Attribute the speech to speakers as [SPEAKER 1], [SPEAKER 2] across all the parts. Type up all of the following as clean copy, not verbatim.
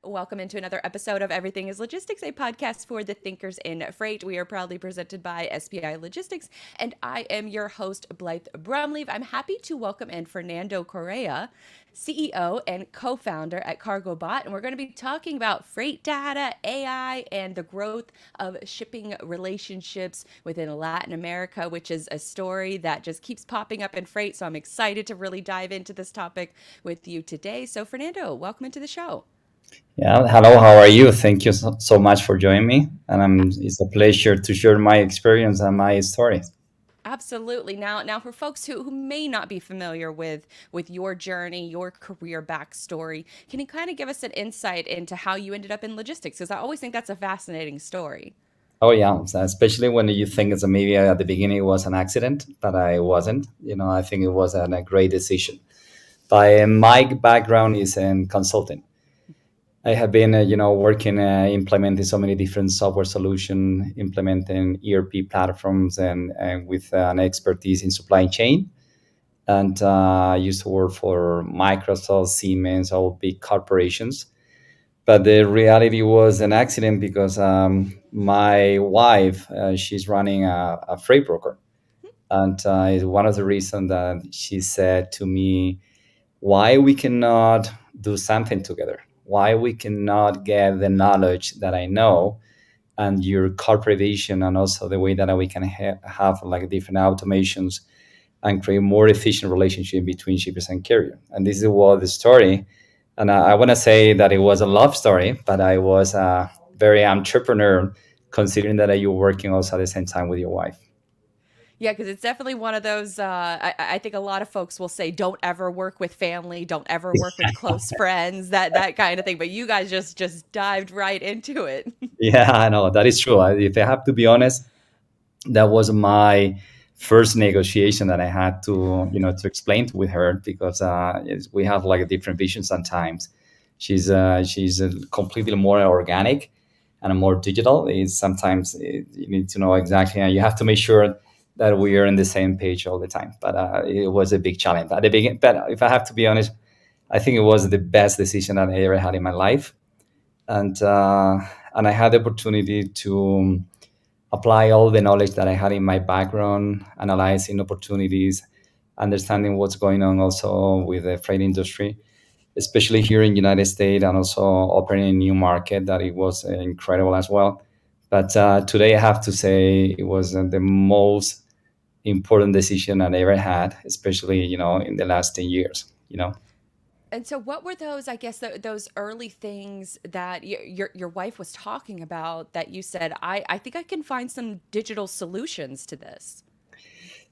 [SPEAKER 1] Welcome into another episode of Everything is Logistics, a podcast for the thinkers in freight. We are proudly presented by SPI Logistics, and I am your host, Blythe Brumleve. I'm happy to welcome in Fernando Correa, CEO and co-founder at Cargobot, and we're going to be talking about freight data, AI, and the growth of shipping relationships within Latin America, which is a story that just keeps popping up in freight. So I'm excited to really dive into this topic with you today. So Fernando, welcome into the show.
[SPEAKER 2] Yeah, hello, how are you? Thank you so much for joining me. And it's a pleasure to share my experience and my stories.
[SPEAKER 1] Absolutely. Now, for folks who may not be familiar with your journey, your career backstory, can you kind of give us an insight into how you ended up in logistics? Because I always think that's a fascinating story.
[SPEAKER 2] Oh, yeah, so especially when you think it's maybe at the beginning it was an accident, but I wasn't. I think it was a great decision. My background is in consulting. I have been, working, implementing so many different software solutions, implementing ERP platforms, and with an expertise in supply chain. And I used to work for Microsoft, Siemens, all big corporations. But the reality was an accident because my wife, she's running a freight broker, and it's one of the reasons that she said to me, "Why we cannot do something together? Why we cannot get the knowledge that I know?" And your corporate vision, and also the way that we can have like different automations and create more efficient relationship between shippers and carrier. And this is what the story. And I want to say that it was a love story, but I was a very entrepreneur, considering that you're working also at the same time with your wife.
[SPEAKER 1] Yeah, because it's definitely one of those. I think a lot of folks will say, "Don't ever work with family. Don't ever work with close friends." That kind of thing. But you guys just dived right into it.
[SPEAKER 2] Yeah, I know that is true. If I have to be honest, that was my first negotiation that I had to explain with her, because we have like different visions sometimes. She's completely more organic and more digital. Is sometimes you need to know exactly, and you have to make sure that we are on the same page all the time. But it was a big challenge at the beginning. But if I have to be honest, I think it was the best decision that I ever had in my life, and I had the opportunity to apply all the knowledge that I had in my background, analyzing opportunities, understanding what's going on also with the freight industry, especially here in United States, and also opening a new market that it was incredible as well. But today I have to say it was the most important decision I ever had, especially in the last 10 years.
[SPEAKER 1] And so, what were those? I guess those early things that your wife was talking about that you said, I think I can find some digital solutions to this.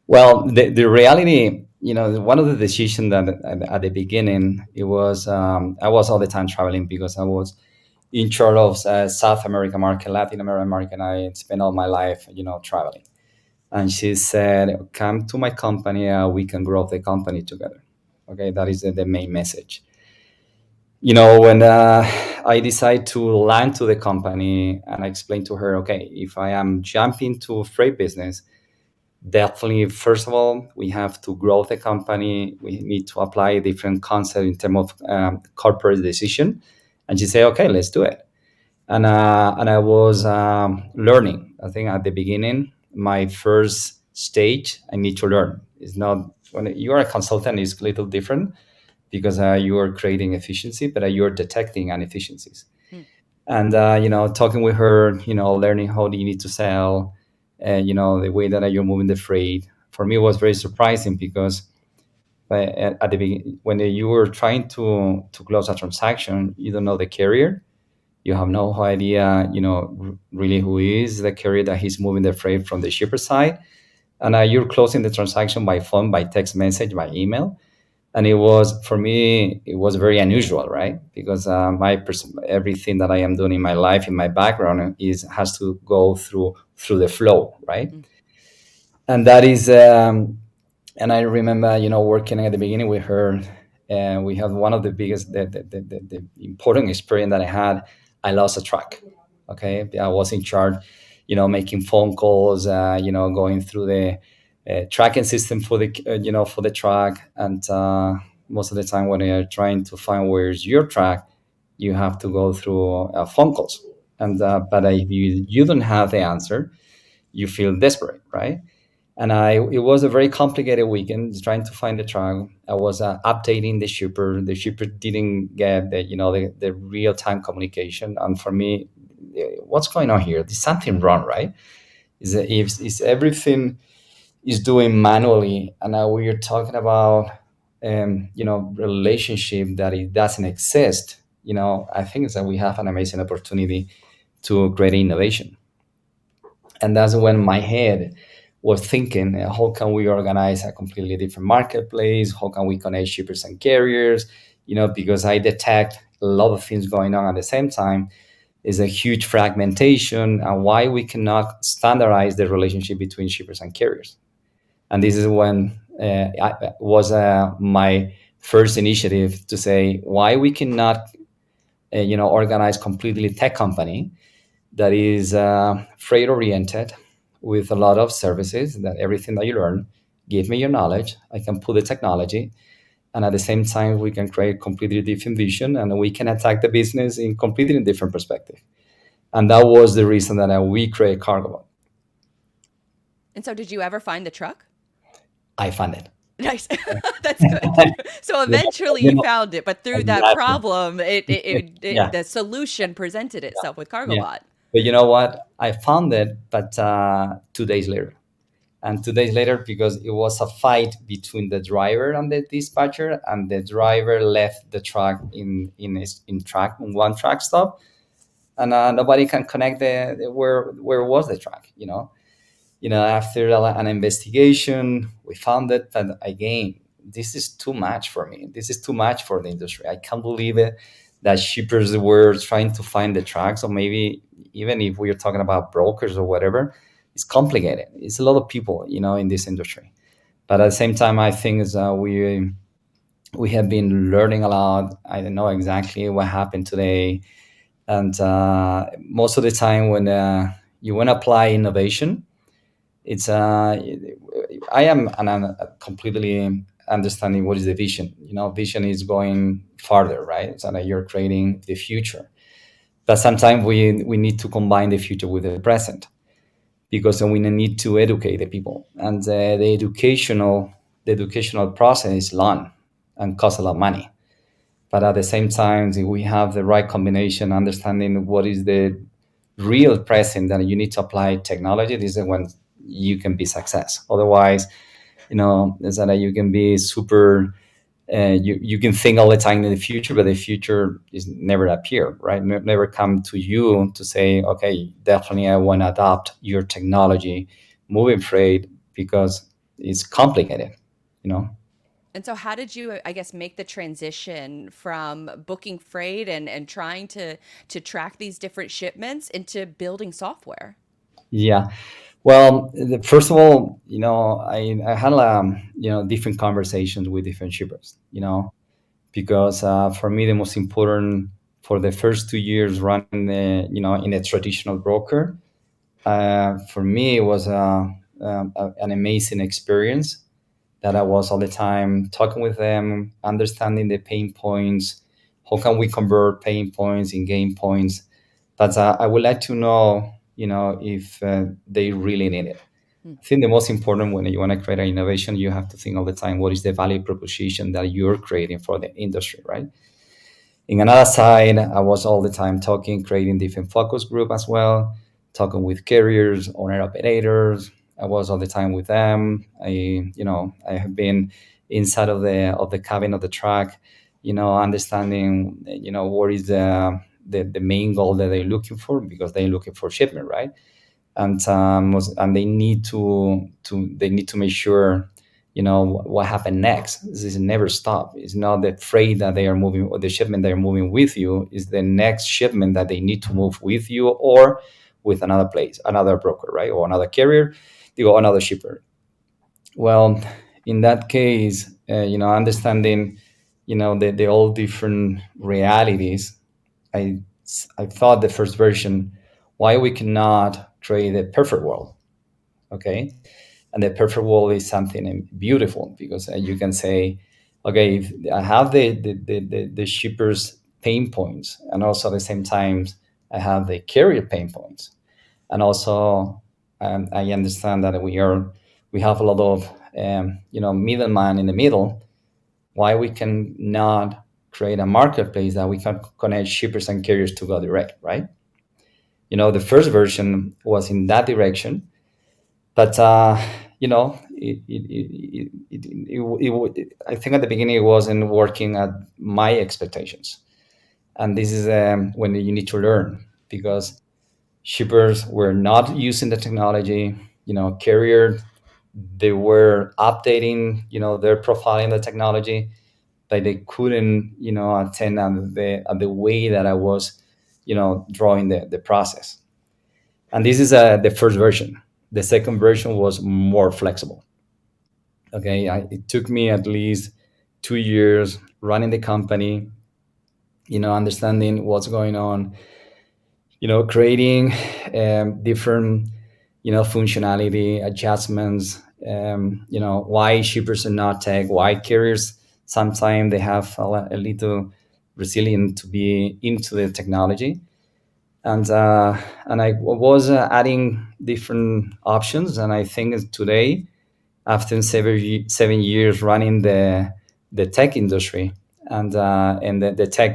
[SPEAKER 2] Well, the reality, one of the decisions that at the beginning, it was I was all the time traveling because I was in charge of South America market, Latin American market. I spent all my life, traveling. And she said, "Come to my company. We can grow the company together." Okay, that is the main message. When I decided to land to the company, and I explained to her, okay, if I am jumping to freight business, definitely, first of all, we have to grow the company. We need to apply different concept in terms of corporate decision. And she said, okay, let's do it. And I was learning. I think at the beginning, my first stage, I need to learn. It's not when you are a consultant, it's a little different because you are creating efficiency, but you're detecting inefficiencies.
[SPEAKER 1] Hmm.
[SPEAKER 2] And talking with her, learning how do you need to sell, and the way that you're moving the freight. For me, was very surprising because at the beginning, when you were trying to close a transaction, you don't know the carrier. You have no idea, really who is the carrier that he's moving the freight from the shipper side, and you're closing the transaction by phone, by text message, by email. And it was, for me, it was very unusual, right? Because everything that I am doing in my life, in my background, is has to go through the flow, right?
[SPEAKER 1] Mm.
[SPEAKER 2] And that is, and I remember, working at the beginning with her, and we had one of the biggest, the important experience that I had. I lost a truck. Okay, I was in charge, making phone calls, going through the tracking system for the for the truck, and most of the time when you're trying to find where's your truck, you have to go through phone calls. And but if you don't have the answer, you feel desperate, right? And it was a very complicated weekend trying to find the truck. I was updating the shipper. The shipper didn't get the real time communication. And for me, what's going on here? There's something wrong, right? Is everything is doing manually, and now we're talking about relationship that it doesn't exist. I think it's that we have an amazing opportunity to create innovation. And that's when my head was thinking, how can we organize a completely different marketplace? How can we connect shippers and carriers? Because I detect a lot of things going on at the same time. Is a huge fragmentation, and why we cannot standardize the relationship between shippers and carriers. And this is when was my first initiative to say why we cannot organize completely tech company that is freight oriented with a lot of services, that everything that you learn, give me your knowledge, I can put the technology, and at the same time we can create completely different vision, and we can attack the business in completely different perspective. And that was the reason that we create Cargobot.
[SPEAKER 1] And so, did you ever find the truck?
[SPEAKER 2] I found it.
[SPEAKER 1] Nice. That's good. So
[SPEAKER 2] you know,
[SPEAKER 1] eventually
[SPEAKER 2] you
[SPEAKER 1] you
[SPEAKER 2] know,
[SPEAKER 1] found it, but through that
[SPEAKER 2] exactly.
[SPEAKER 1] problem,
[SPEAKER 2] Yeah,
[SPEAKER 1] the solution presented itself with
[SPEAKER 2] yeah.
[SPEAKER 1] Cargobot.
[SPEAKER 2] But you know what? I found it, but 2 days later. And 2 days later, because it was a fight between the driver and the dispatcher, and the driver left the truck in one track stop, and nobody can connect where was the truck. After an investigation, we found it. That again, this is too much for me. This is too much for the industry. I can't believe it that shippers were trying to find the tracks. Or maybe even if we're talking about brokers or whatever, it's complicated. It's a lot of people, in this industry. But at the same time, I think we have been learning a lot. I don't know exactly what happened today, and most of the time when you want to apply innovation, it's I am and I'm completely understanding what is the vision. Vision is going farther, right? So that you're creating the future, but sometimes we need to combine the future with the present, because then we need to educate the people, and the educational process is long and costs a lot of money. But at the same time, if we have the right combination, understanding what is the real present that you need to apply technology, this is when you can be success. Otherwise, is that you can be super. You can think all the time in the future, but the future is never appear, right? Never come to you to say, okay, definitely I want to adopt your technology, moving freight, because it's complicated, you know.
[SPEAKER 1] And so, how did you, I guess, make the transition from booking freight and trying to track these different shipments into building software?
[SPEAKER 2] Yeah. Well, first of all, I had different conversations with different shippers, because for me the most important for the first 2 years running in a traditional broker, for me it was an amazing experience, that I was all the time talking with them, understanding the pain points. How can we convert pain points in gain points? But I would like to know, if they really need it.
[SPEAKER 1] Hmm.
[SPEAKER 2] I think the most important when you want to create an innovation, you have to think all the time, what is the value proposition that you're creating for the industry, right? In another side, I was all the time talking, creating different focus group as well, talking with carriers, owner operators. I was all the time with them. I have been inside of the cabin of the truck, understanding, what is the main goal that they're looking for, because they're looking for shipment, right? And they need to make sure, what happened next. This is never stop. It's not the freight that they are moving, or the shipment they're moving with you, is the next shipment that they need to move with you, or with another place, another broker, right, or another carrier, or another shipper. Well, in that case, understanding, the all different realities, i I thought the first version, why we cannot create a perfect world. Okay. And the perfect world is something beautiful, because you can say, okay, if I have the shippers pain points, and also at the same time, I have the carrier pain points, and also I understand that we have a lot of middleman in the middle. Why we can not create a marketplace that we can connect shippers and carriers to go direct, right? The first version was in that direction, but I think at the beginning it wasn't working at my expectations, and this is when you need to learn, because shippers were not using the technology. Carrier, they were updating their profile in the technology, but they couldn't attend at the way that I was drawing the process. And this is the first version. The second version was more flexible. Okay, it took me at least 2 years running the company, understanding what's going on, creating different functionality adjustments. Why shippers are not tech, why carriers sometimes they have a little resilient to be into the technology. And I was adding different options, and I think today, after 7 years running the tech industry and the tech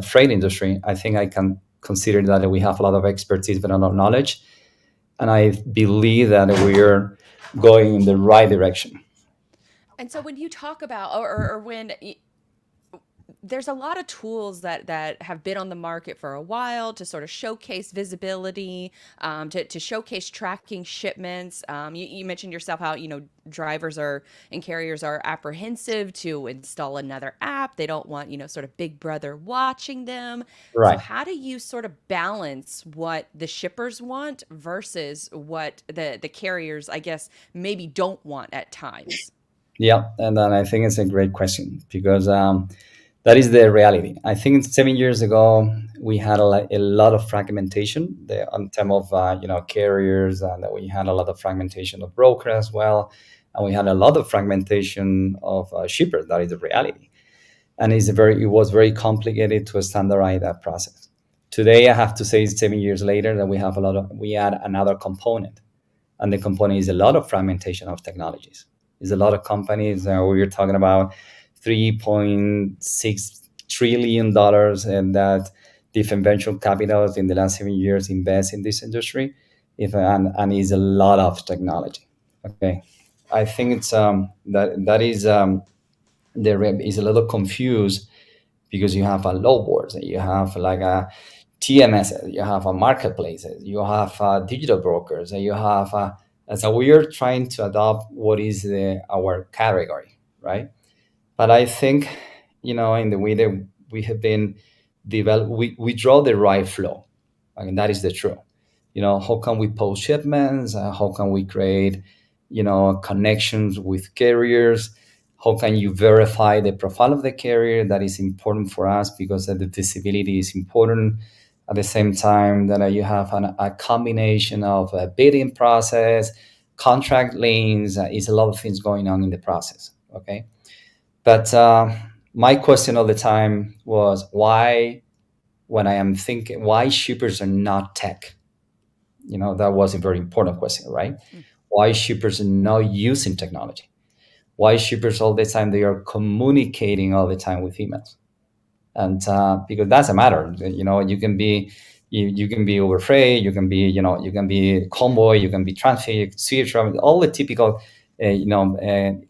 [SPEAKER 2] freight industry, I think I can consider that we have a lot of expertise but a lot of knowledge, and I believe that we are going in the right direction.
[SPEAKER 1] And so when you talk about, or when there's a lot of tools that have been on the market for a while to sort of showcase visibility, to showcase tracking shipments. You mentioned yourself how drivers are and carriers are apprehensive to install another app. They don't want sort of Big Brother watching them. So
[SPEAKER 2] Right.
[SPEAKER 1] how do you sort of balance what the shippers want versus what the carriers, I guess, maybe don't want at times?
[SPEAKER 2] Yeah, and then I think it's a great question, because that is the reality. I think 7 years ago we had a lot of fragmentation on term of carriers, and that we had a lot of fragmentation of brokers as well, and we had a lot of fragmentation of shippers. That is the reality, and it was very complicated to standardize that process. Today, I have to say, 7 years later, that we add another component, and the component is a lot of fragmentation of technologies. There's a lot of companies. We're talking about $3.6 trillion, and that different venture capitals in the last 7 years invest in this industry. And is a lot of technology. Okay, I think it's that is the rep is a little confused, because you have a low boards, you have like a TMS, you have a marketplaces, you have digital brokers, and you have and so we are trying to adopt what is our category, right? But I think, in the way that we have been developed, we draw the right flow. I mean, that is the truth. How can we post shipments? How can we create, connections with carriers? How can you verify the profile of the carrier? That is important for us, because the visibility is important. At the same time, that you have a combination of a bidding process, contract lanes, is a lot of things going on in the process. Okay, but my question all the time was, why, when I am thinking, why shippers are not tech? That was a very important question, right? Why shippers are not using technology? Why shippers all the time, they are communicating all the time with emails? And because that's a matter. You can be over freight, you can be convoy, you can be traffic, sea travel, all the typical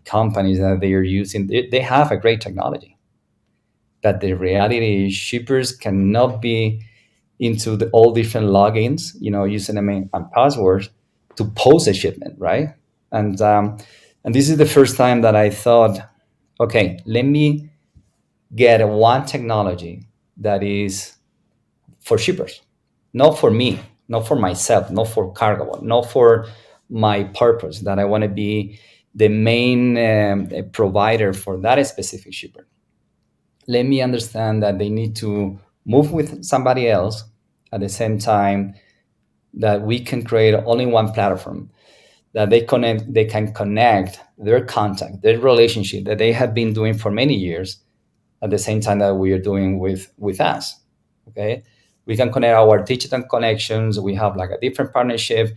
[SPEAKER 2] companies that they are using. They have a great technology, but the reality is shippers cannot be into all different logins, username and passwords, to post a shipment, right? And and this is the first time that I thought, okay, let me get one technology that is for shippers, not for me, not for myself, not for Cargobot, not for my purpose, that I want to be the main provider for that specific shipper. Let me understand that they need to move with somebody else at the same time, that we can create only one platform, that they can connect their contact, their relationship that they have been doing for many years, at the same time that we are doing with us. Okay, we can connect our digital connections. We have like a different partnership,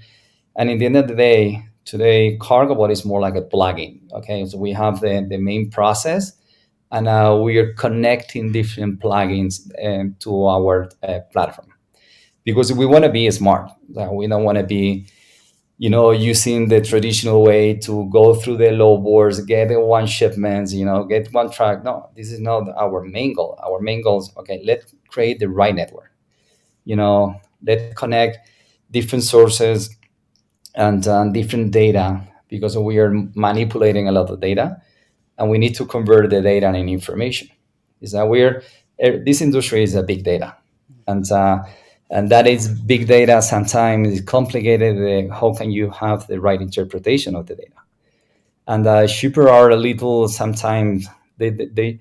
[SPEAKER 2] and in the end of the day, today Cargobot is more like a plugin. Okay, so we have the main process, and we are connecting different plugins to our platform because we want to be smart. We don't want to be using the traditional way to go through the low boards, get one shipments, get one track. No, this is not our main goal. Our main goal is, okay, let's create the right network. Let's connect different sources and different data because we are manipulating a lot of data and we need to convert the data in information. Is that this industry is a big data, and that is big data. Sometimes it's complicated. How can you have the right interpretation of the data? And shipper are a little sometimes they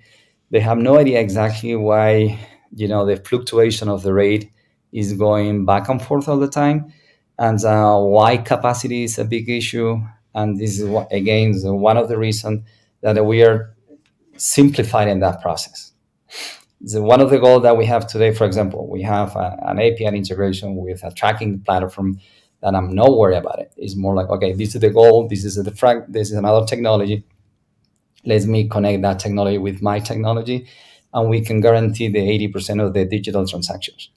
[SPEAKER 2] have no idea exactly why the fluctuation of the rate is going back and forth all the time, and why capacity is a big issue. And this is again one of the reasons that we are simplifying that process. So one of the goals that we have today, for example, we have an API integration with a tracking platform that I'm not worried about it. It's more like, okay, this is the goal, this is this is another technology. Let me connect that technology with my technology, and we can guarantee the 80% of the digital transactions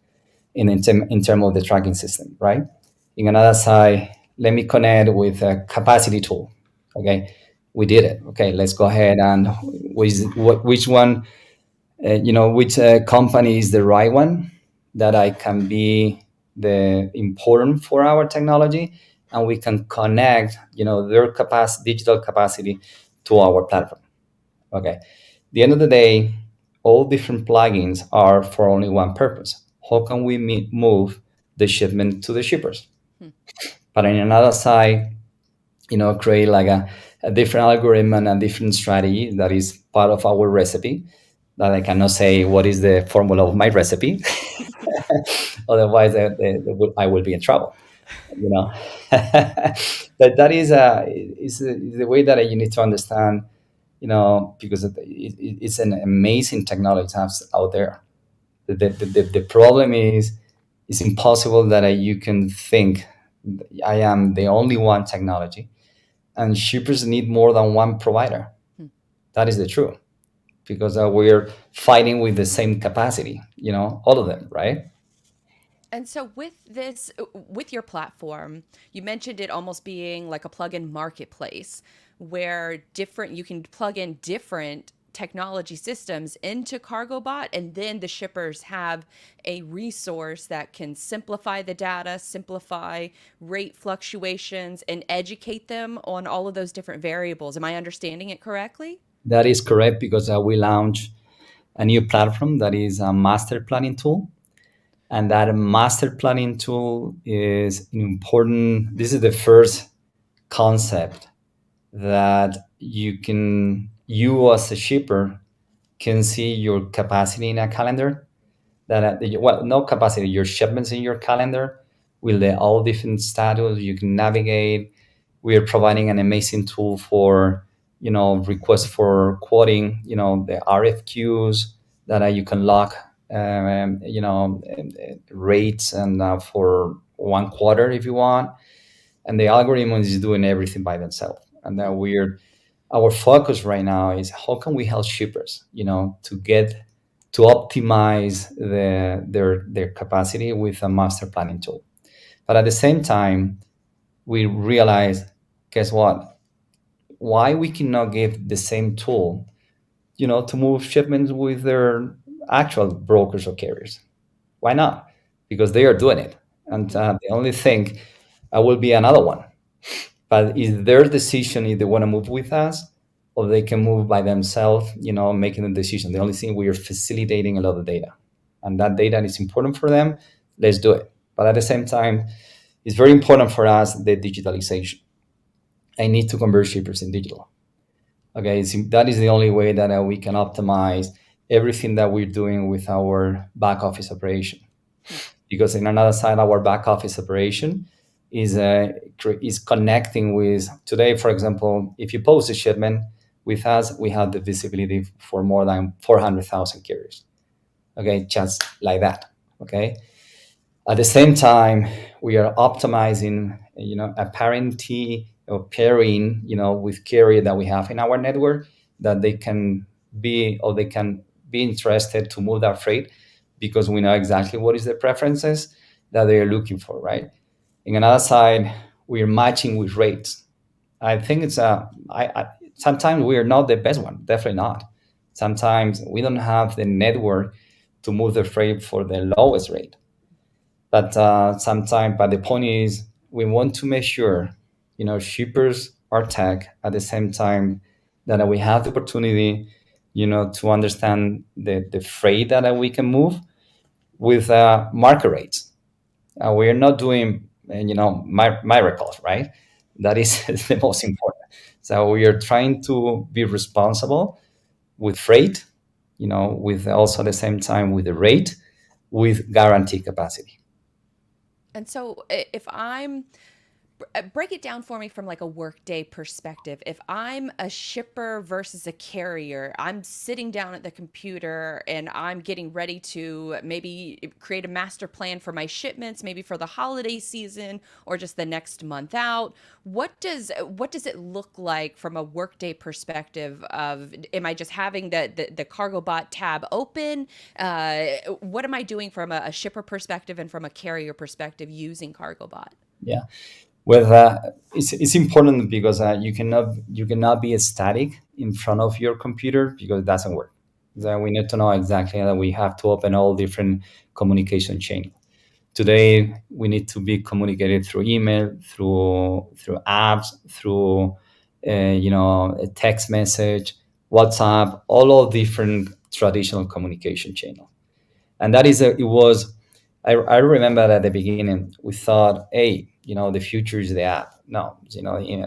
[SPEAKER 2] in terms of the tracking system, right? In another side, let me connect with a capacity tool. Okay, we did it. Okay, let's go ahead and which one which company is the right one that I can be the important for our technology, and we can connect their digital capacity to our platform. Okay, at the end of the day, all different plugins are for only one purpose. How can we move the shipment to the shippers?
[SPEAKER 1] Hmm.
[SPEAKER 2] But on another side, create like a different algorithm and a different strategy that is part of our recipe, that I cannot say what is the formula of my recipe. Otherwise, I will be in trouble. You know, but that is the way that you need to understand. Because it's an amazing technology to have out there. The problem is, it's impossible that you can think I am the only one technology, and shippers need more than one provider.
[SPEAKER 1] Hmm.
[SPEAKER 2] That is the truth, because we're fighting with the same capacity, all of them, right?
[SPEAKER 1] And so with your platform, you mentioned it almost being like a plug-in marketplace where you can plug in different technology systems into Cargobot, and then the shippers have a resource that can simplify the data, simplify rate fluctuations, and educate them on all of those different variables. Am I understanding it correctly?
[SPEAKER 2] That is correct, because we launched a new platform that is a master planning tool. And that master planning tool is important. This is the first concept that you as a shipper can see your capacity in a calendar. Well, no capacity, your shipments in your calendar with all different status. You can navigate. We are providing an amazing tool for requests for quoting, the RFQs that you can lock rates and for 1 quarter if you want. And the algorithm is doing everything by themselves. And then our focus right now is how can we help shippers, to optimize their capacity with a master planning tool. But at the same time, we realize, guess what? Why we cannot give the same tool, to move shipments with their actual brokers or carriers? Why not? Because they are doing it, and the only thing will be another one. But it's their decision if they want to move with us or they can move by themselves, making the decision. The only thing, we are facilitating a lot of data, and that data is important for them. Let's do it. But at the same time, it's very important for us, the digitalization. I need to convert shippers in digital. Okay, that is the only way that we can optimize everything that we're doing with our back office operation. Because in another side, our back office operation is connecting with today. For example, if you post a shipment, With us, we have the visibility for more than 400,000 carriers. Okay, just like that. Okay. At the same time, we are optimizing, a parity or pairing, with carrier that we have in our network, that they can be interested to move that freight, because we know exactly what is the preferences that they are looking for, right? In another side, we are matching with rates. I think sometimes we are not the best one, definitely not. Sometimes we don't have the network to move the freight for the lowest rate. But the point is, we want to make sure, shippers are tech at the same time that we have the opportunity, to understand the freight that we can move with market rates. We are not doing, miracles, right? That is the most important. So we are trying to be responsible with freight, with also at the same time with the rate, with guaranteed capacity.
[SPEAKER 1] And so if I'm break it down for me from like a workday perspective. If I'm a shipper versus a carrier, I'm sitting down at the computer and I'm getting ready to maybe create a master plan for my shipments, maybe for the holiday season or just the next month out. What does it look like from a workday perspective? Of am I just having the Cargobot tab open? What am I doing from a shipper perspective and from a carrier perspective using Cargobot?
[SPEAKER 2] Yeah. Well, it's important because you cannot be static in front of your computer, because it doesn't work. So we need to know exactly that we have to open all different communication channels. Today, we need to be communicated through email, through apps, through a text message, WhatsApp, all of different traditional communication channels. And that is it was I remember at the beginning we thought, hey, the future is the app. No,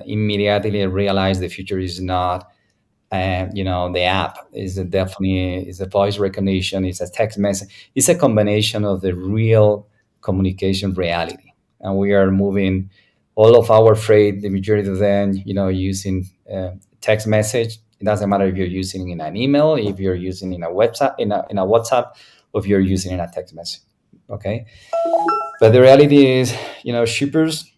[SPEAKER 2] immediately I realized the future is not, the app is definitely is a voice recognition, it's a text message, it's a combination of the real communication reality. And we are moving all of our freight, the majority of them, using text message. It doesn't matter if you're using in an email, if you're using in a website, in a WhatsApp, or if you're using in a text message. Okay. But the reality is, shippers,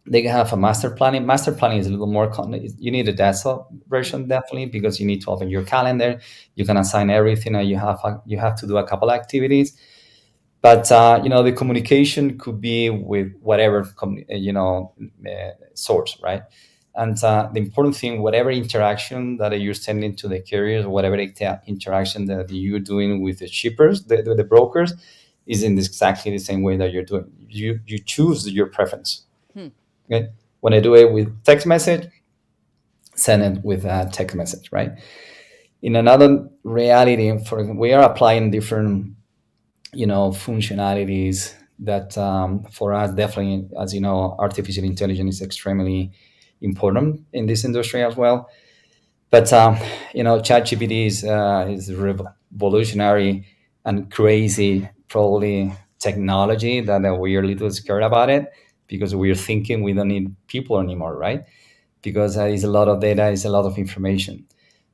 [SPEAKER 2] they can have a master planning. Master planning is a little more you need a desktop version, definitely, because you need to open your calendar. You can assign everything, and you have to do a couple activities. But the communication could be with whatever source, right? And the important thing, whatever interaction that you're sending to the carriers, whatever interaction that you're doing with the shippers, the brokers, is in exactly the same way that you're doing. You choose your preference.
[SPEAKER 1] Hmm.
[SPEAKER 2] Okay. When I do it with text message, send it with a text message, right? In another reality, we are applying different, functionalities that, for us, definitely, as you know, artificial intelligence is extremely important in this industry as well. But ChatGPT is revolutionary and crazy, probably technology that we are a little scared about it, because we're thinking we don't need people anymore, right? Because it's a lot of data, it's a lot of information.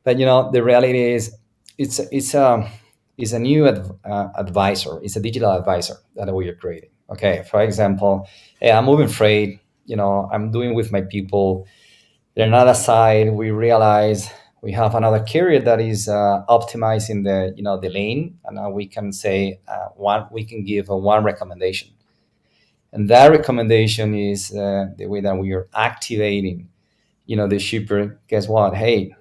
[SPEAKER 2] But the reality is, it's a new advisor. It's a digital advisor that we are creating. Okay, for example, hey, I'm moving freight. I'm doing with my people. Then another side, we realize we have another carrier that is optimizing the lane, and we can say we can give one recommendation, and that recommendation is the way that we are activating, the shipper. Guess what? Hey,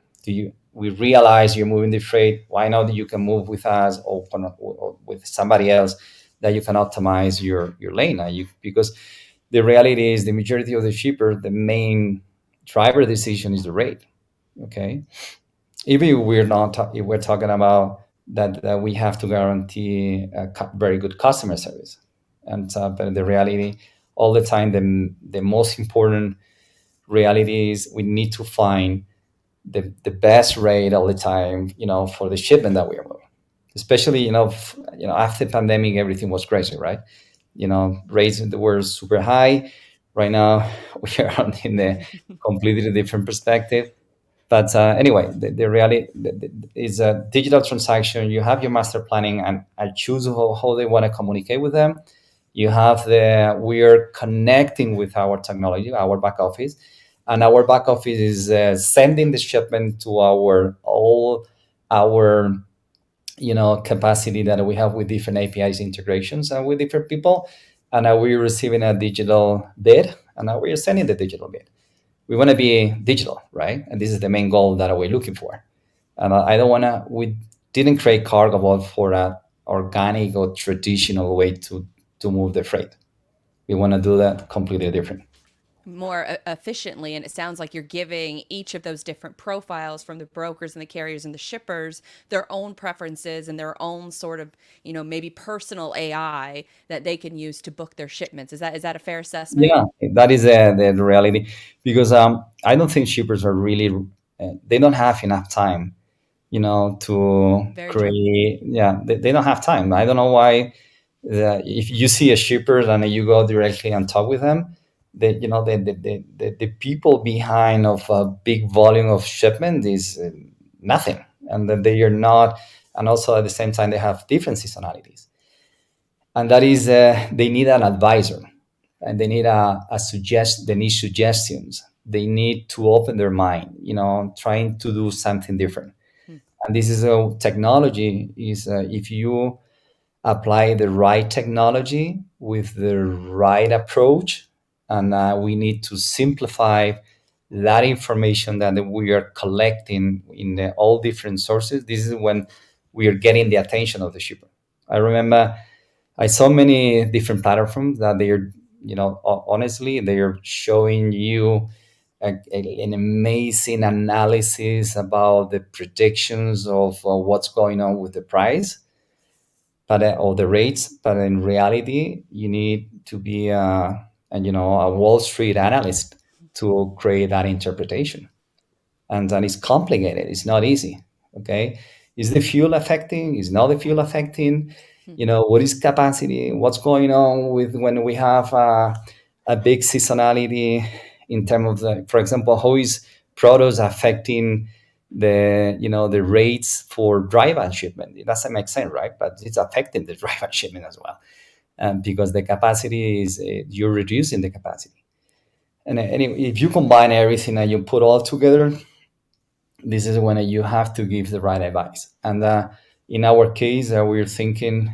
[SPEAKER 2] we realize you're moving the freight. Why not you can move with us, or with somebody else, that you can optimize your lane. Because the reality is, the majority of the shipper, the main driver decision is the rate. Okay. Even if if we're talking about that we have to guarantee very good customer service. And but the reality, all the time, the most important reality is, we need to find the best rate all the time, for the shipment that we are moving. Especially, after pandemic, everything was crazy, right? Rates were super high. Right now, we are in a completely different perspective. But anyway, the reality is a digital transaction. You have your master planning, and I choose how they want to communicate with them. You have we are connecting with our technology, our back office, and our back office is sending the shipment to our capacity that we have with different APIs integrations and with different people, and we're receiving a digital bid, and now we're sending the digital bid. We want to be digital, right? And this is the main goal that we're looking for. And I don't want to. We didn't create Cargobot for a organic or traditional way to move the freight. We want to do that completely different.
[SPEAKER 1] More efficiently. And it sounds like you're giving each of those different profiles from the brokers and the carriers and the shippers their own preferences and their own sort of, maybe personal AI that they can use to book their shipments. Is that a fair assessment?
[SPEAKER 2] Yeah, that is the reality, because I don't think shippers are really. They don't have enough time, to
[SPEAKER 1] Very true.
[SPEAKER 2] create. Yeah, they don't have time. I don't know why. If you see a shipper and you go directly and talk with them, the people behind of a big volume of shipment is nothing, and that they are not. And also at the same time, they have different seasonalities, and that is they need an advisor, and they need they need suggestions. They need to open their mind, trying to do something different.
[SPEAKER 1] Hmm.
[SPEAKER 2] And this is a technology is if you apply the right technology with the right approach, and we need to simplify that information that we are collecting in all different sources. This is when we are getting the attention of the shipper. I remember I saw many different platforms that they are, honestly, they are showing you an amazing analysis about the predictions of what's going on with the price, but or the rates. But in reality, you need to be a Wall Street analyst to create that interpretation, and then it's complicated. It's not easy. Okay, is the fuel affecting? Is not the fuel affecting?
[SPEAKER 1] Hmm.
[SPEAKER 2] What is capacity? What's going on with when we have a big seasonality in terms of for example, how is products affecting the rates for dry van shipment? It doesn't make sense, right? But it's affecting the dry van shipment as well, because the capacity is you're reducing the capacity. And anyway, if you combine everything and you put all together, this is when you have to give the right advice. And in our case, we're thinking,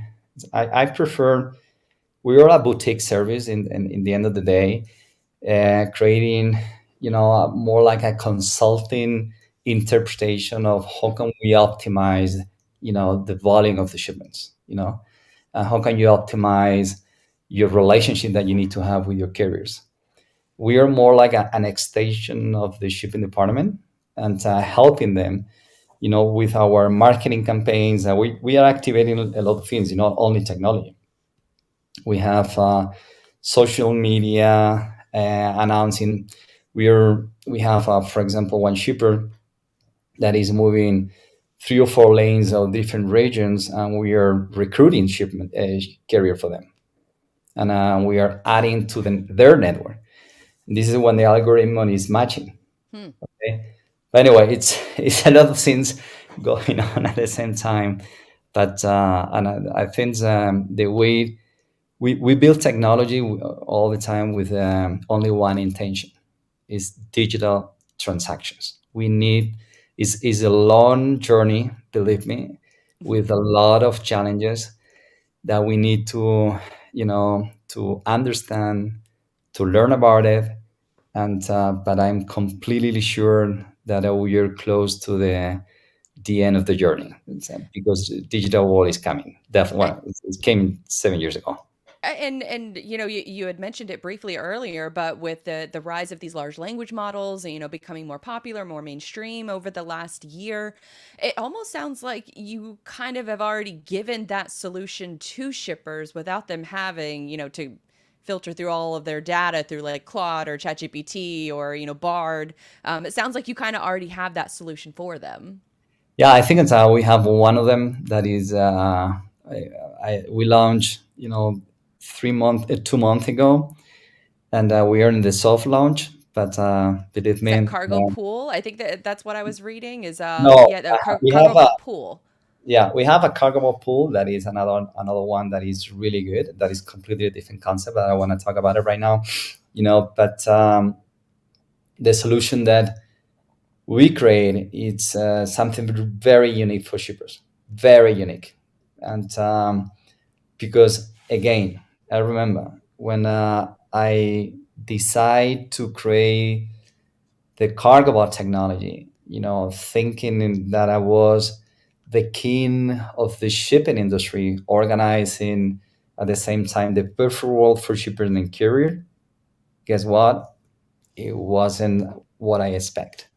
[SPEAKER 2] I prefer, we are a boutique service in the end of the day, creating, more like a consulting interpretation of how can we optimize, the volume of the shipments, how can you optimize your relationship that you need to have with your carriers. We are more like an extension of the shipping department, and helping them, with our marketing campaigns. We are activating a lot of things, not only technology. We have social media announcing. We have, for example, one shipper that is moving 3 or 4 lanes of different regions, and we are recruiting shipment carrier for them, and we are adding to their network. This is when the algorithm is matching.
[SPEAKER 1] Hmm.
[SPEAKER 2] Okay? But anyway, it's a lot of things going on at the same time. But and I think the way we build technology all the time with only one intention: is digital transactions. We need is a long journey, believe me, with a lot of challenges that we need to understand, to learn about it. And but I'm completely sure that we are close to the end of the journey. Because digital world is coming. Definitely, well, it came 7 years ago.
[SPEAKER 1] And you had mentioned it briefly earlier, but with the rise of these large language models, becoming more popular, more mainstream over the last year, it almost sounds like you kind of have already given that solution to shippers without them having, to filter through all of their data through like Claude or ChatGPT or Bard. It sounds like you kind of already have that solution for them.
[SPEAKER 2] Yeah, I think it's we have one of them that is we launched 2 months ago, and we are in the soft launch. but believe
[SPEAKER 1] Is
[SPEAKER 2] me,
[SPEAKER 1] that cargo pool? I think that's what I was reading is
[SPEAKER 2] no,
[SPEAKER 1] yeah, the
[SPEAKER 2] we have
[SPEAKER 1] cargo
[SPEAKER 2] a
[SPEAKER 1] pool.
[SPEAKER 2] yeah, we have a Cargobot pool that is another one that is really good. That is completely a different concept, but I don't want to talk about it right now. But the solution that we create, it's something very unique for shippers, very unique, and because again, I remember when I decide to create the Cargobot technology, thinking that I was the king of the shipping industry, organizing at the same time the perfect world for shippers and carrier. Guess what? It wasn't what I expect.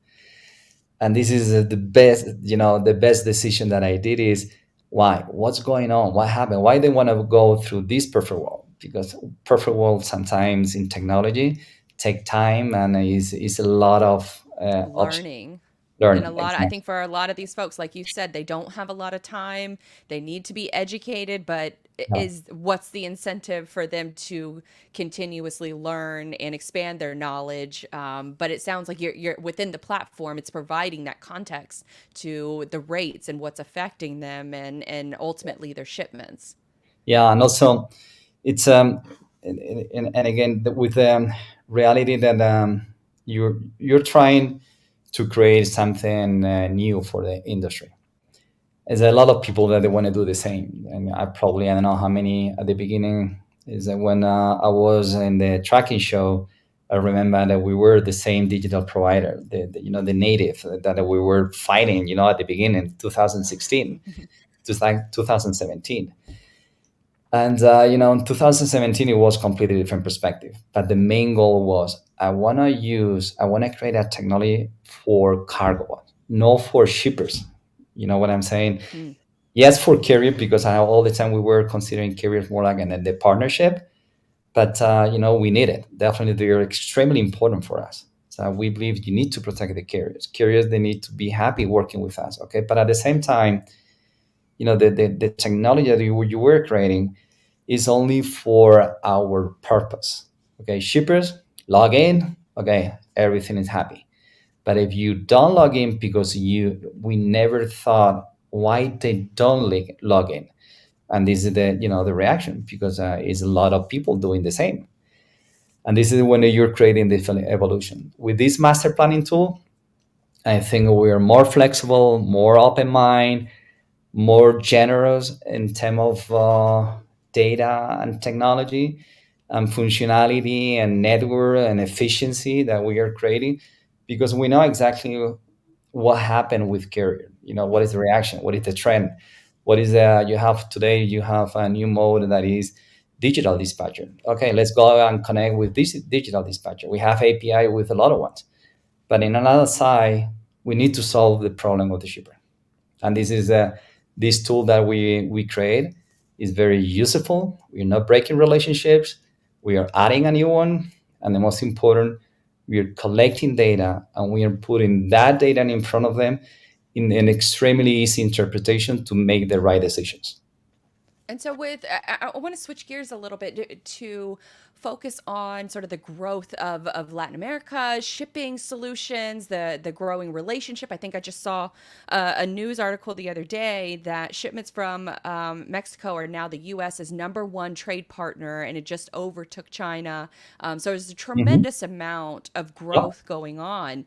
[SPEAKER 2] And this is the best, the best decision that I did is why? What's going on? What happened? Why they want to go through this perfect world? Because perfect world sometimes in technology take time and is a lot of
[SPEAKER 1] Learning. And a
[SPEAKER 2] learning.
[SPEAKER 1] lot, I
[SPEAKER 2] Exactly.
[SPEAKER 1] think for a lot of these folks, like you said, they don't have a lot of time. They need to be educated, but
[SPEAKER 2] Yeah.
[SPEAKER 1] is what's the incentive for them to continuously learn and expand their knowledge? But it sounds like you're within the platform. It's providing that context to the rates and what's affecting them, and ultimately their shipments.
[SPEAKER 2] Yeah, and also it's and again with reality that you're trying to create something new for the industry. There's a lot of people that they want to do the same, and I don't know how many at the beginning is that when I was in the tracking show. I remember that we were the same digital provider, the native that we were fighting, at the beginning, 2016, 2017. And in 2017, it was completely different perspective. But the main goal was I want to create a technology for cargo, not for shippers. You know what I'm saying?
[SPEAKER 1] Mm.
[SPEAKER 2] Yes, for carrier because all the time we were considering carriers more like the partnership. But we need it. Definitely, they are extremely important for us. So we believe you need to protect the carriers. Carriers they need to be happy working with us. Okay, but at the same time, the technology that you were creating is only for our purpose. Okay, shippers log in. Okay, everything is happy. But if you don't log in because we never thought why they don't log in, and this is the reaction because it's a lot of people doing the same, and this is when you're creating the evolution with this master planning tool. I think we are more flexible, more open mind, more generous in terms of data and technology and functionality and network and efficiency that we are creating because we know exactly what happened with carrier. What is the reaction, what is the trend, what is you have today, you have a new mode that is digital dispatcher. Okay, let's go and connect with this digital dispatcher. We have API with a lot of ones, but in another side we need to solve the problem of the shipper. And this tool that we create is very useful. We're not breaking relationships. We are adding a new one, and the most important, we are collecting data and we are putting that data in front of them in an extremely easy interpretation to make the right decisions.
[SPEAKER 1] And so, I want to switch gears a little bit to focus on sort of the growth of Latin America, shipping solutions, the growing relationship. I think I just saw a news article the other day that shipments from Mexico are now the U.S.'s number one trade partner, and it just overtook China. So there's a
[SPEAKER 2] Mhm.
[SPEAKER 1] tremendous amount of
[SPEAKER 2] Yeah,
[SPEAKER 1] growth going on.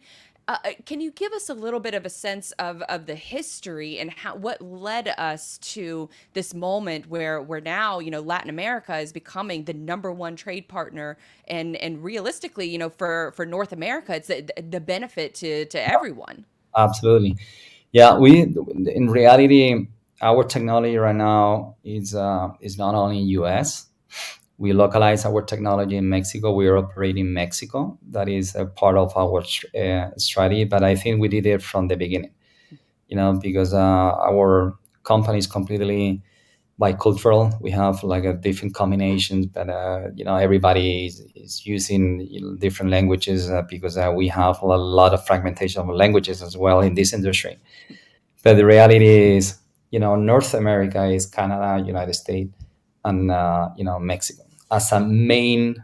[SPEAKER 1] Can you give us a little bit of a sense of the history and what led us to this moment where now Latin America is becoming the number one trade partner, and realistically for North America it's the benefit to everyone.
[SPEAKER 2] absolutely. Yeah, we in reality our technology right now is not only in US. We localize our technology in Mexico. We are operating in Mexico. That is a part of our strategy. But I think we did it from the beginning, because our company is completely bicultural. We have like a different combinations, but everybody is using different languages because we have a lot of fragmentation of languages as well in this industry. But the reality is, North America is Canada, United States, and Mexico as a main,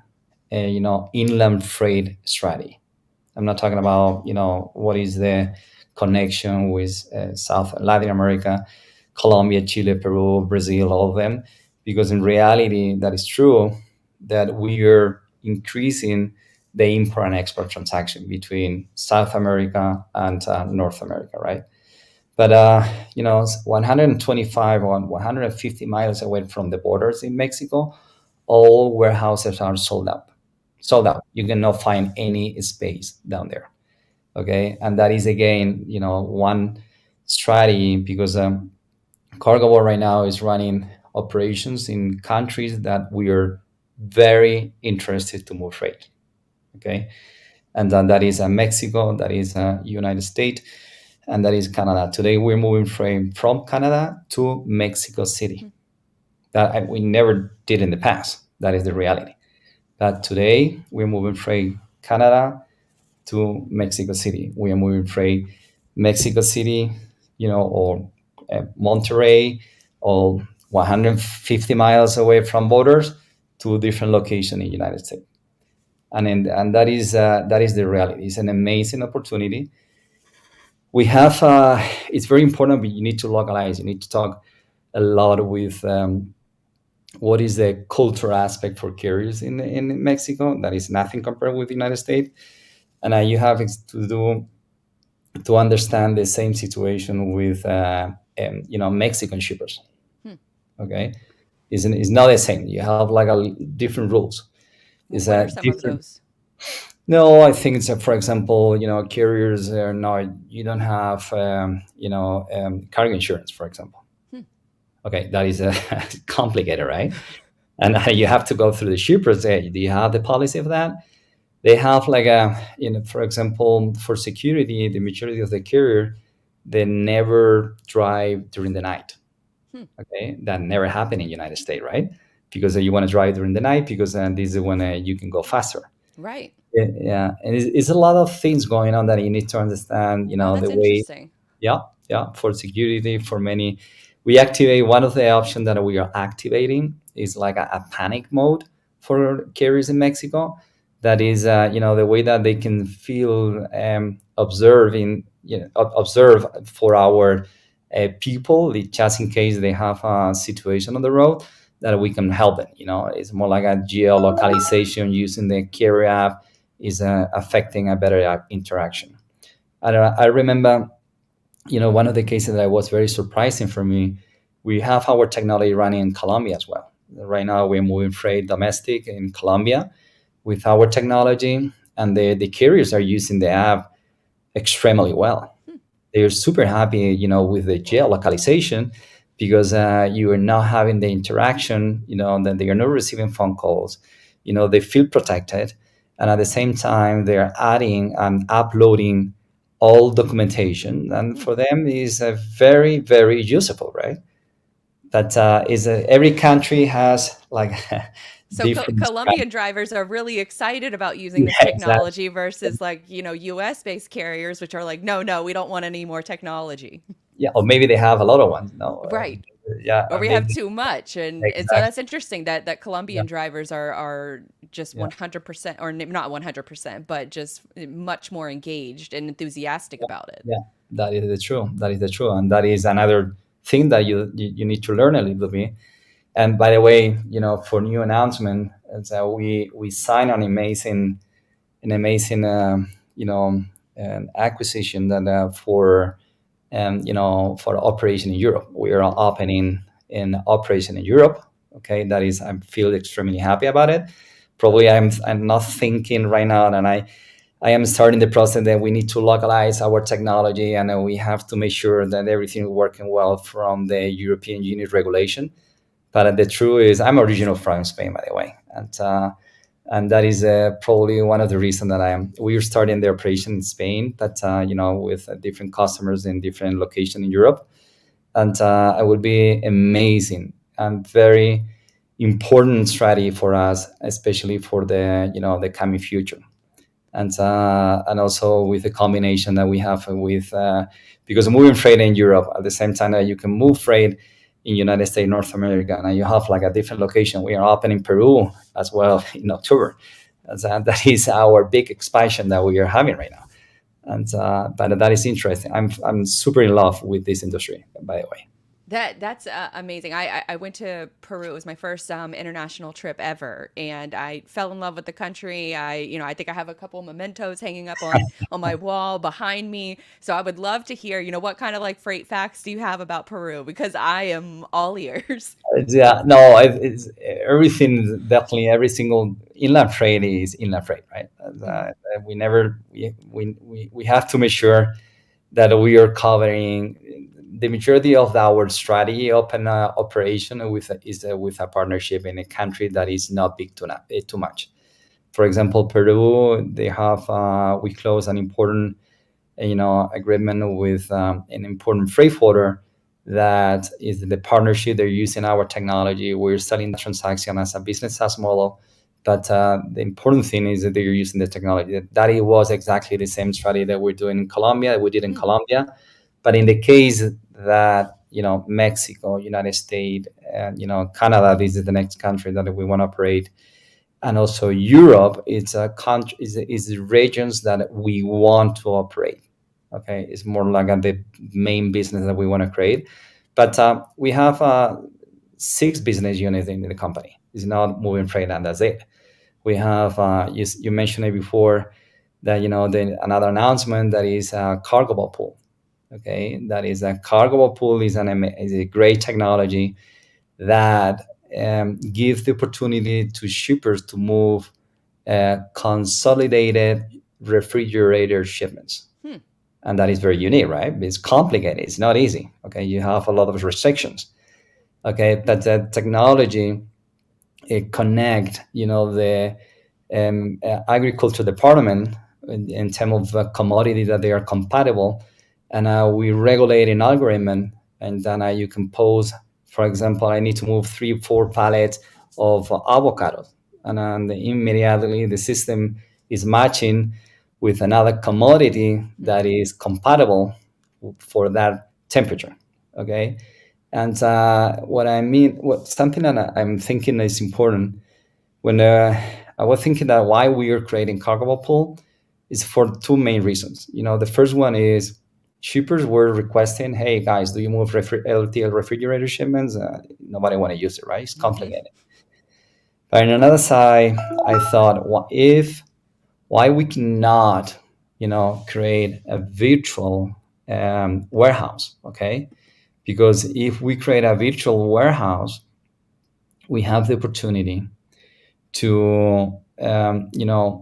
[SPEAKER 2] inland freight strategy. I'm not talking about, what is the connection with South Latin America, Colombia, Chile, Peru, Brazil, all of them, because in reality, that is true that we are increasing the import and export transaction between South America and North America, right? But 125 or 150 miles away from the borders in Mexico, all warehouses are sold out. Sold out. You cannot find any space down there. Okay, and that is again, one strategy because Cargobot right now is running operations in countries that we are very interested to move freight. Okay, and then that is Mexico, that is United States, and that is Canada. Today we're moving from Canada to Mexico City. That we never did in the past. That is the reality. But today we're moving from Canada to Mexico City. We are moving from Mexico City, or Monterrey, or 150 miles away from borders to a different location in the United States. And that is the reality. It's an amazing opportunity. We have it's very important, but you need to localize. You need to talk a lot with what is the cultural aspect for carriers in Mexico. That is nothing compared with the United States, and you have to understand the same situation with Mexican shippers. Okay, is not the same. You have like different rules. Is
[SPEAKER 1] What are
[SPEAKER 2] that
[SPEAKER 1] some of
[SPEAKER 2] different?
[SPEAKER 1] those?
[SPEAKER 2] No, I think it's for example, carriers are not. You don't have cargo insurance, for example. Okay, that is complicated, right? And you have to go through the shippers. Do you have the policy of that? They have like for example, for security, the majority of the carrier, they never drive during the night. Okay, that never happened in the United States, right? Because you want to drive during the night because this is when you can go faster.
[SPEAKER 1] Right.
[SPEAKER 2] Yeah, and it's a lot of things going on that you need to understand.
[SPEAKER 1] Oh,
[SPEAKER 2] The
[SPEAKER 1] that's
[SPEAKER 2] way.
[SPEAKER 1] interesting.
[SPEAKER 2] Yeah, yeah, for security, for many, we activate one of the options that we are activating is like a panic mode for carriers in Mexico. That is, the way that they can feel observing, observe for our people, just in case they have a situation on the road that we can help them. It's more like a geolocalization using the carrier app is affecting a better interaction. I remember one of the cases that was very surprising for me, we have our technology running in Colombia as well. Right now, we're moving freight domestic in Colombia with our technology, and the carriers are using the app extremely well. They're super happy, with the geolocalization because you are not having the interaction, that they are not receiving phone calls. They feel protected, and at the same time, they're adding and uploading all documentation, and for them is very, very usable, right? But every country has like
[SPEAKER 1] So
[SPEAKER 2] different
[SPEAKER 1] Colombian
[SPEAKER 2] strategy.
[SPEAKER 1] drivers are really excited about using
[SPEAKER 2] Yeah,
[SPEAKER 1] this
[SPEAKER 2] exactly.
[SPEAKER 1] technology versus like, US based carriers, which are like, no, no, we don't want any more technology.
[SPEAKER 2] Yeah, or maybe they have a lot of ones. No,
[SPEAKER 1] Right.
[SPEAKER 2] yeah,
[SPEAKER 1] Or
[SPEAKER 2] or
[SPEAKER 1] we have
[SPEAKER 2] maybe
[SPEAKER 1] too much. And so
[SPEAKER 2] exactly.
[SPEAKER 1] that's interesting that
[SPEAKER 2] Yeah,
[SPEAKER 1] Colombian drivers are just
[SPEAKER 2] yeah.
[SPEAKER 1] 100% or not 100%, but just much more engaged and enthusiastic about it.
[SPEAKER 2] Yeah, that is the true. That is the true, and that is another thing that you need to learn a little bit. And by the way, for new announcement, we signed an amazing an acquisition that for operation in Europe. We are opening an operation in Europe. Okay, that is I feel extremely happy about it. Probably I'm not thinking right now, and I am starting the process that we need to localize our technology, and we have to make sure that everything is working well from the European Union regulation. But the truth is, I'm original from Spain, by the way, and that is probably one of the reasons that we are starting the operation in Spain, but with different customers in different locations in Europe, and it will be amazing and very important strategy for us, especially for the coming future, and also with the combination that we have with because moving freight in Europe at the same time that you can move freight in United States, North America, and you have like a different location. We are opening Peru as well in October. That is our big expansion that we are having right now. And but that is interesting. I'm super in love with this industry, by the way.
[SPEAKER 1] That's amazing. I went to Peru. It was my first international trip ever, and I fell in love with the country. I think I have a couple mementos hanging up on my wall behind me. So I would love to hear, what kind of like freight facts do you have about Peru? Because I am all ears.
[SPEAKER 2] Yeah, no, it's everything. Definitely, every single inland freight is inland freight, right?
[SPEAKER 1] Mhm.
[SPEAKER 2] We never we have to make sure that we are covering the majority of our strategy open operation with a partnership in a country that is not big too much. For example, Peru, they have we closed an important agreement with an important freight forwarder that is the partnership. They're using our technology. We're selling the transaction as a business SaaS model. But the important thing is that they're using the technology. That it was exactly the same strategy that we're doing in Colombia, that we did in
[SPEAKER 1] Mm,
[SPEAKER 2] Colombia. But in the case that, Mexico, United States, and, Canada, this is the next country that we want to operate, and also Europe, it's a country is regions that we want to operate. Okay, it's more like the main business that we want to create. But we have 6 business units in the company. It's not moving freight, and that's it. We have you mentioned it before that another announcement that is a Cargobot pool. Okay, that is a Cargobot pool is a great technology that gives the opportunity to shippers to move consolidated refrigerator shipments.
[SPEAKER 1] hmm.
[SPEAKER 2] And that is very unique, right? It's complicated. It's not easy. Okay, you have a lot of restrictions. Okay, but the technology it connect, the agriculture department in terms of commodity that they are compatible, and we regulate an algorithm, and then you can pose, for example, I need to move 3 4 pallets of avocados, and then immediately the system is matching with another commodity
[SPEAKER 1] Hmm.
[SPEAKER 2] that is compatible for that temperature. Okay, and what I mean, what something that I'm thinking is important when I was thinking that why we are creating Cargobot pool is for 2 main reasons. The first one is shippers were requesting, "Hey guys, do you move LTL refrigerator shipments?" Nobody want to use it, right? It's
[SPEAKER 1] Hmm.
[SPEAKER 2] complicated. But on another side, I thought, what if why we cannot, create a virtual warehouse? Okay, because if we create a virtual warehouse, we have the opportunity to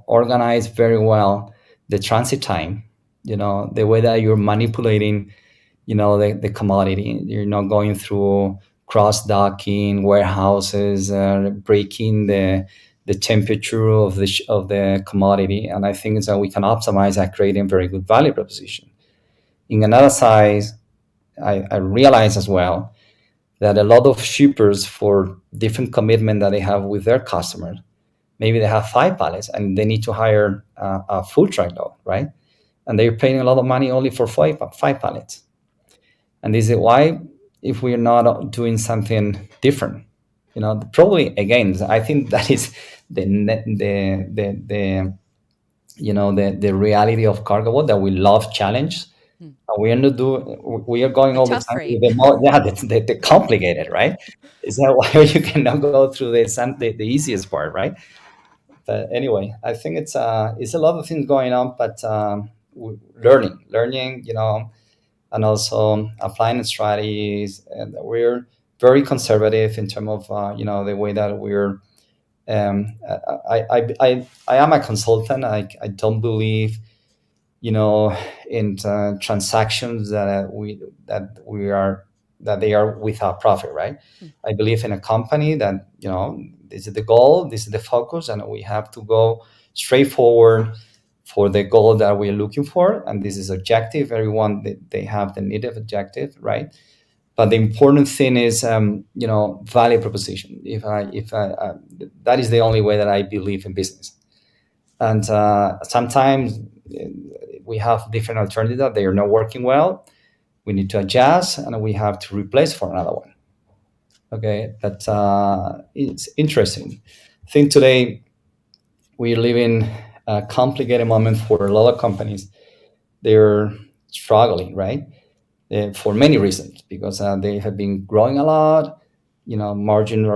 [SPEAKER 2] organize very well the transit time, the way that you're manipulating the commodity. You're not going through cross docking warehouses, breaking the temperature of the commodity. And I think that we can optimize that, creating very good value proposition. In another side, I realize as well that a lot of shippers, for different commitment that they have with their customers, maybe they have 5 pallets and they need to hire a full truck load, right? And they're paying a lot of money only for five pallets. And this is why, if we're not doing something different, probably again, I think that is the the reality of Cargobot, that we love challenge.
[SPEAKER 1] Hmm.
[SPEAKER 2] We are not doing. We are going
[SPEAKER 1] The
[SPEAKER 2] all the
[SPEAKER 1] tough
[SPEAKER 2] time with
[SPEAKER 1] freight.
[SPEAKER 2] the more, yeah, the complicated, right? Is that why you cannot go through the easiest part, right? But anyway, I think it's a lot of things going on, but learning, and also applying strategies. And we're very conservative in terms of the way that we're. I am a consultant. I don't believe in transactions we are that they are without profit, right?
[SPEAKER 1] Hmm.
[SPEAKER 2] I believe in a company that this is the goal, this is the focus, and we have to go straightforward for the goal that we're looking for, and this is objective. Everyone, they have the needed objective, right? But the important thing is value proposition. If I that is the only way that I believe in business. And sometimes we have different alternatives that they are not working well. We need to adjust, and we have to replace for another one. Okay, but it's interesting. I think today we live in a complicated moment for a lot of companies. They're struggling, right? For many reasons, because they have been growing a lot. Margins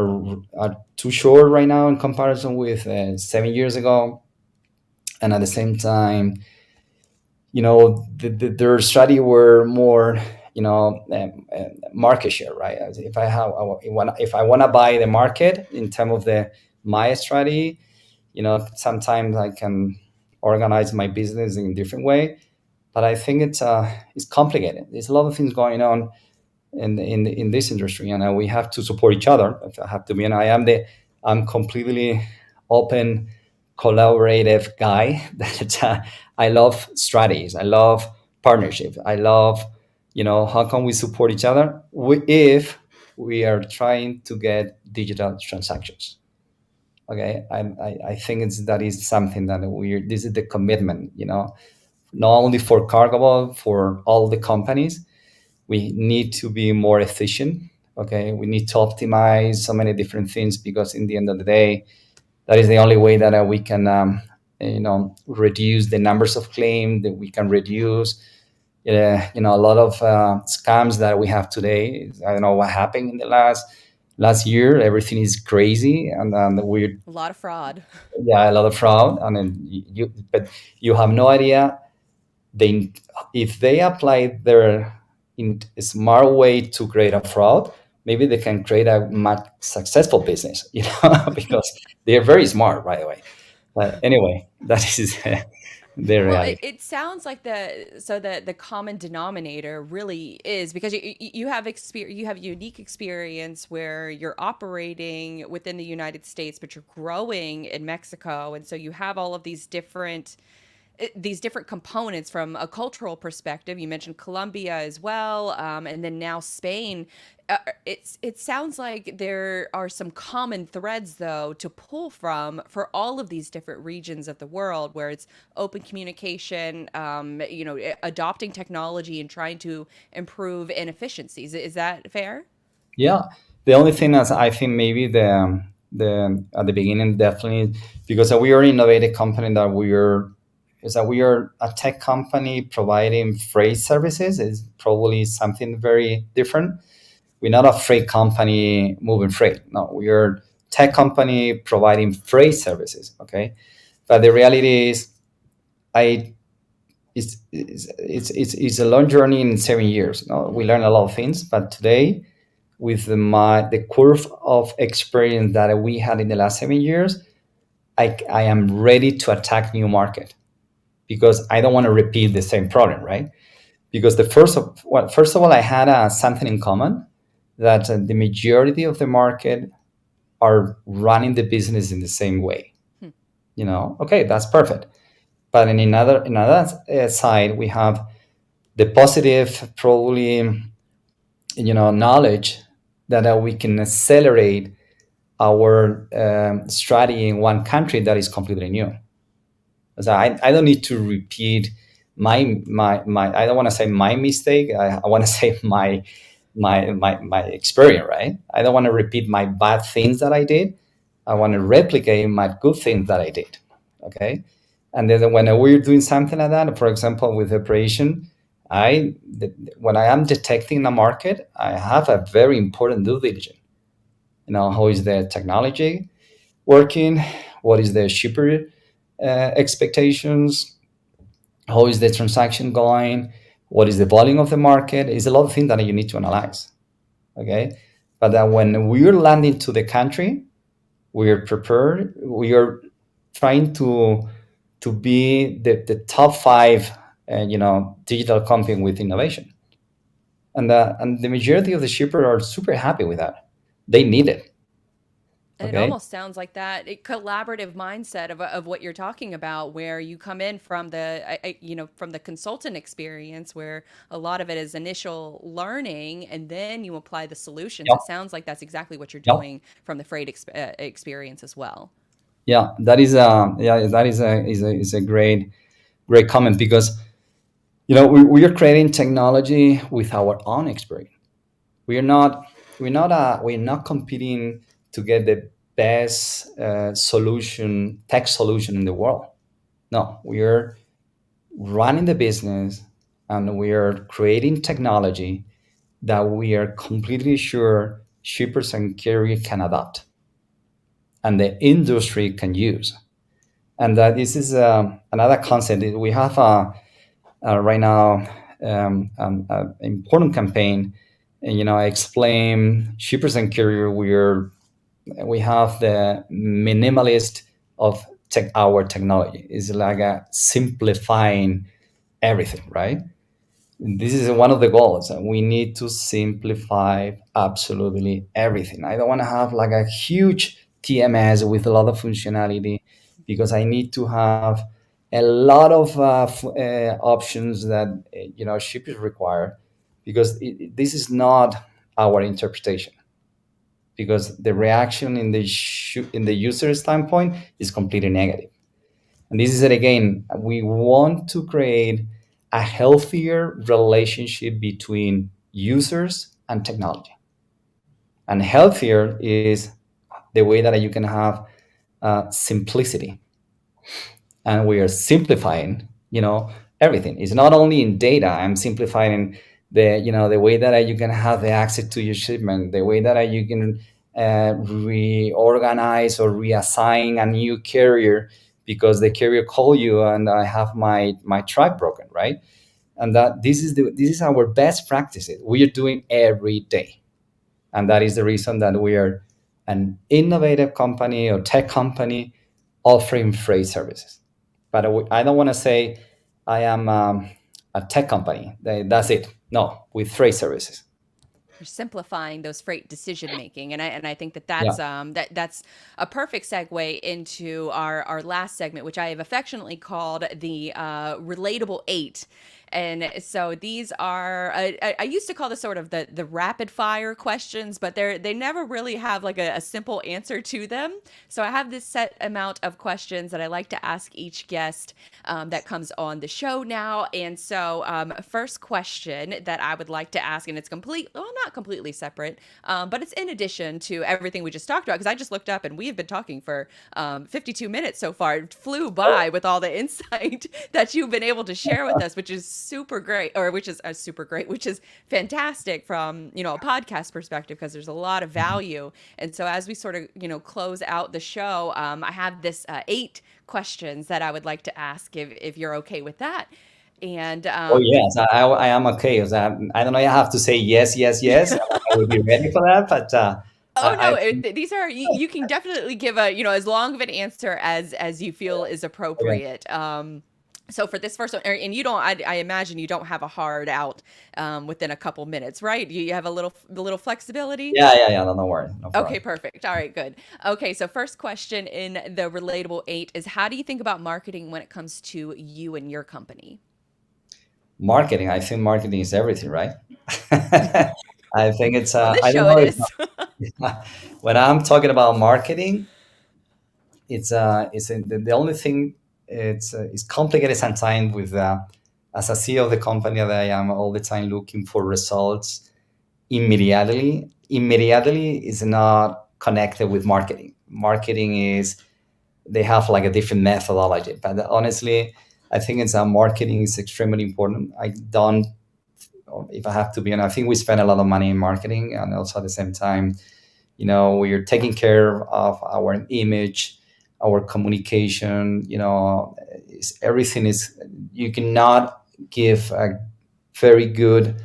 [SPEAKER 2] are too short right now in comparison with 7 years ago, and at the same time, their strategy were more, market share, right? If I want to buy the market in terms of the my strategy, sometimes I can organize my business in a different way, but I think it's complicated. There's a lot of things going on in this industry, and we have to support each other. If I have to be, and I'm completely open, collaborative guy. That I love strategies. I love partnerships. I love, how can we support each other if we are trying to get digital transactions. Okay, I think that is something that this is the commitment, not only for Cargobot, for all the companies. We need to be more efficient. Okay, we need to optimize so many different things, because in the end of the day, that is the only way that we can, reduce the numbers of claims, that we can reduce, a lot of scams that we have today. I don't know what happened in the last year. Everything is crazy, and we're,
[SPEAKER 1] A lot of fraud.
[SPEAKER 2] yeah, a lot of fraud, and then but you have no idea. They If they apply their in a smart way to create a fraud, maybe they can create a much successful business, because they're very smart right away. But anyway, that is the
[SPEAKER 1] Well, it,
[SPEAKER 2] reality.
[SPEAKER 1] it sounds like the common denominator really is because you have you have unique experience where you're operating within the United States, but you're growing in Mexico, and so you have all of these different components from a cultural perspective. You mentioned Colombia as well, and then now Spain. It sounds like there are some common threads though to pull from for all of these different regions of the world, where it's open communication, adopting technology and trying to improve inefficiencies. Is that fair?
[SPEAKER 2] Yeah, the only thing is, I think maybe the at the beginning, definitely, because we are an innovative company, that we are a tech company providing freight services is probably something very different. We're not a freight company moving freight. No, we are tech company providing freight services. Okay, but the reality is, I it's a long journey in 7 years. No, we learn a lot of things, but today, with the curve of experience that we had in the last 7 years, I am ready to attack new market, because I don't want to repeat the same problem, right? Because first of all, I had something in common, that the majority of the market are running the business in the same way.
[SPEAKER 1] Hmm.
[SPEAKER 2] Okay, that's perfect. But in another side, we have the positive, probably, knowledge that we can accelerate our strategy in one country that is completely new. So I don't need to repeat my I don't want to say my mistake. I want to say my experience, right? I don't want to repeat my bad things that I did. I want to replicate my good things that I did. Okay. And then when we're doing something like that, for example, with operation, when I am detecting the market, I have a very important due diligence. How is the technology working? What is the shipper expectations? How is the transaction going? What is the volume of the market? It's a lot of things that you need to analyze. Okay, but when we're landing to the country, we are prepared. We are trying to be the top five, digital company with innovation, and the majority of the shippers are super happy with that. They need it.
[SPEAKER 1] And it
[SPEAKER 2] Okay.
[SPEAKER 1] almost sounds like that collaborative mindset of what you're talking about, where you come in from from the consultant experience, where a lot of it is initial learning, and then you apply the solutions.
[SPEAKER 2] Yep.
[SPEAKER 1] It sounds like that's exactly what you're
[SPEAKER 2] Yep.
[SPEAKER 1] doing from the freight experience as well.
[SPEAKER 2] Yeah, that is a great comment, because we are creating technology with our own experience. We are not we're not competing to get best tech solution in the world. No, we are running the business and we are creating technology that we are completely sure shippers and carriers can adopt and the industry can use. And that this is another concept. We have right now an important campaign. And, I explain shippers and carrier. We have the minimalist of our technology. It's like a simplifying everything, right? This is one of the goals. We need to simplify absolutely everything. I don't want to have like a huge TMS with a lot of functionality because I need to have a lot of options that shippers require because this is not our interpretation because the reaction in in the user standpoint is completely negative. And this is it again. We want to create a healthier relationship between users and technology. And healthier is the way that you can have simplicity, and we are simplifying everything. It's not only in data. I'm simplifying the way that you can have the access to your shipment, the way that you can reorganize or reassign a new carrier because the carrier called you and I have my track broken, right? And that this is our best practices we are doing every day. And that is the reason that we are an innovative company or tech company offering freight services. But I don't want to say I am a tech company. That's it. No, with freight services.
[SPEAKER 1] You're simplifying those freight decision making, and I think that
[SPEAKER 2] Yeah.
[SPEAKER 1] that's a perfect segue into our last segment, which I have affectionately called the relatable eight. And so these are I used to call this sort of the rapid fire questions, but they never really have like a simple answer to them. So I have this set amount of questions that I like to ask each guest that comes on the show now. And so first question that I would like to ask, and it's not completely separate, but it's in addition to everything we just talked about, because I just looked up and we have been talking for 52 minutes so far. It flew by with all the insight that you've been able to share with us, which is super great, or which is super great, which is fantastic from a podcast perspective, because there's a lot of value. And so as we sort of close out the show, I have this 8 questions that I would like to ask, if you're okay with that. And
[SPEAKER 2] Oh yes, I am okay. I don't know. I have to say yes, yes, yes. I will be ready for that. But
[SPEAKER 1] oh
[SPEAKER 2] I
[SPEAKER 1] no, these are you can definitely give a as long of an answer as you feel is
[SPEAKER 2] okay.
[SPEAKER 1] appropriate. So for this first one, and you don't, I imagine you don't have a hard out within a couple minutes, right? You have a little flexibility.
[SPEAKER 2] Yeah, yeah, yeah. No, don't worry, no
[SPEAKER 1] Okay,
[SPEAKER 2] problem.
[SPEAKER 1] perfect. All right, good. Okay, so first question in the relatable 8 is, how do you think about marketing when it comes to you and your company?
[SPEAKER 2] Marketing. I think marketing is everything, right? I think it's.
[SPEAKER 1] On this
[SPEAKER 2] I don't
[SPEAKER 1] show,
[SPEAKER 2] know
[SPEAKER 1] it
[SPEAKER 2] if
[SPEAKER 1] is.
[SPEAKER 2] when I'm talking about marketing, the only thing it's complicated sometimes with as a CEO of the company that I am all the time looking for results immediately. Immediately is not connected with marketing. Marketing is they have like a different methodology. But honestly, I think it's marketing is extremely important. I don't, if I have to be honest, I think we spend a lot of money in marketing, and also at the same time, we are taking care of our image, our communication. Everything is. You cannot give a very good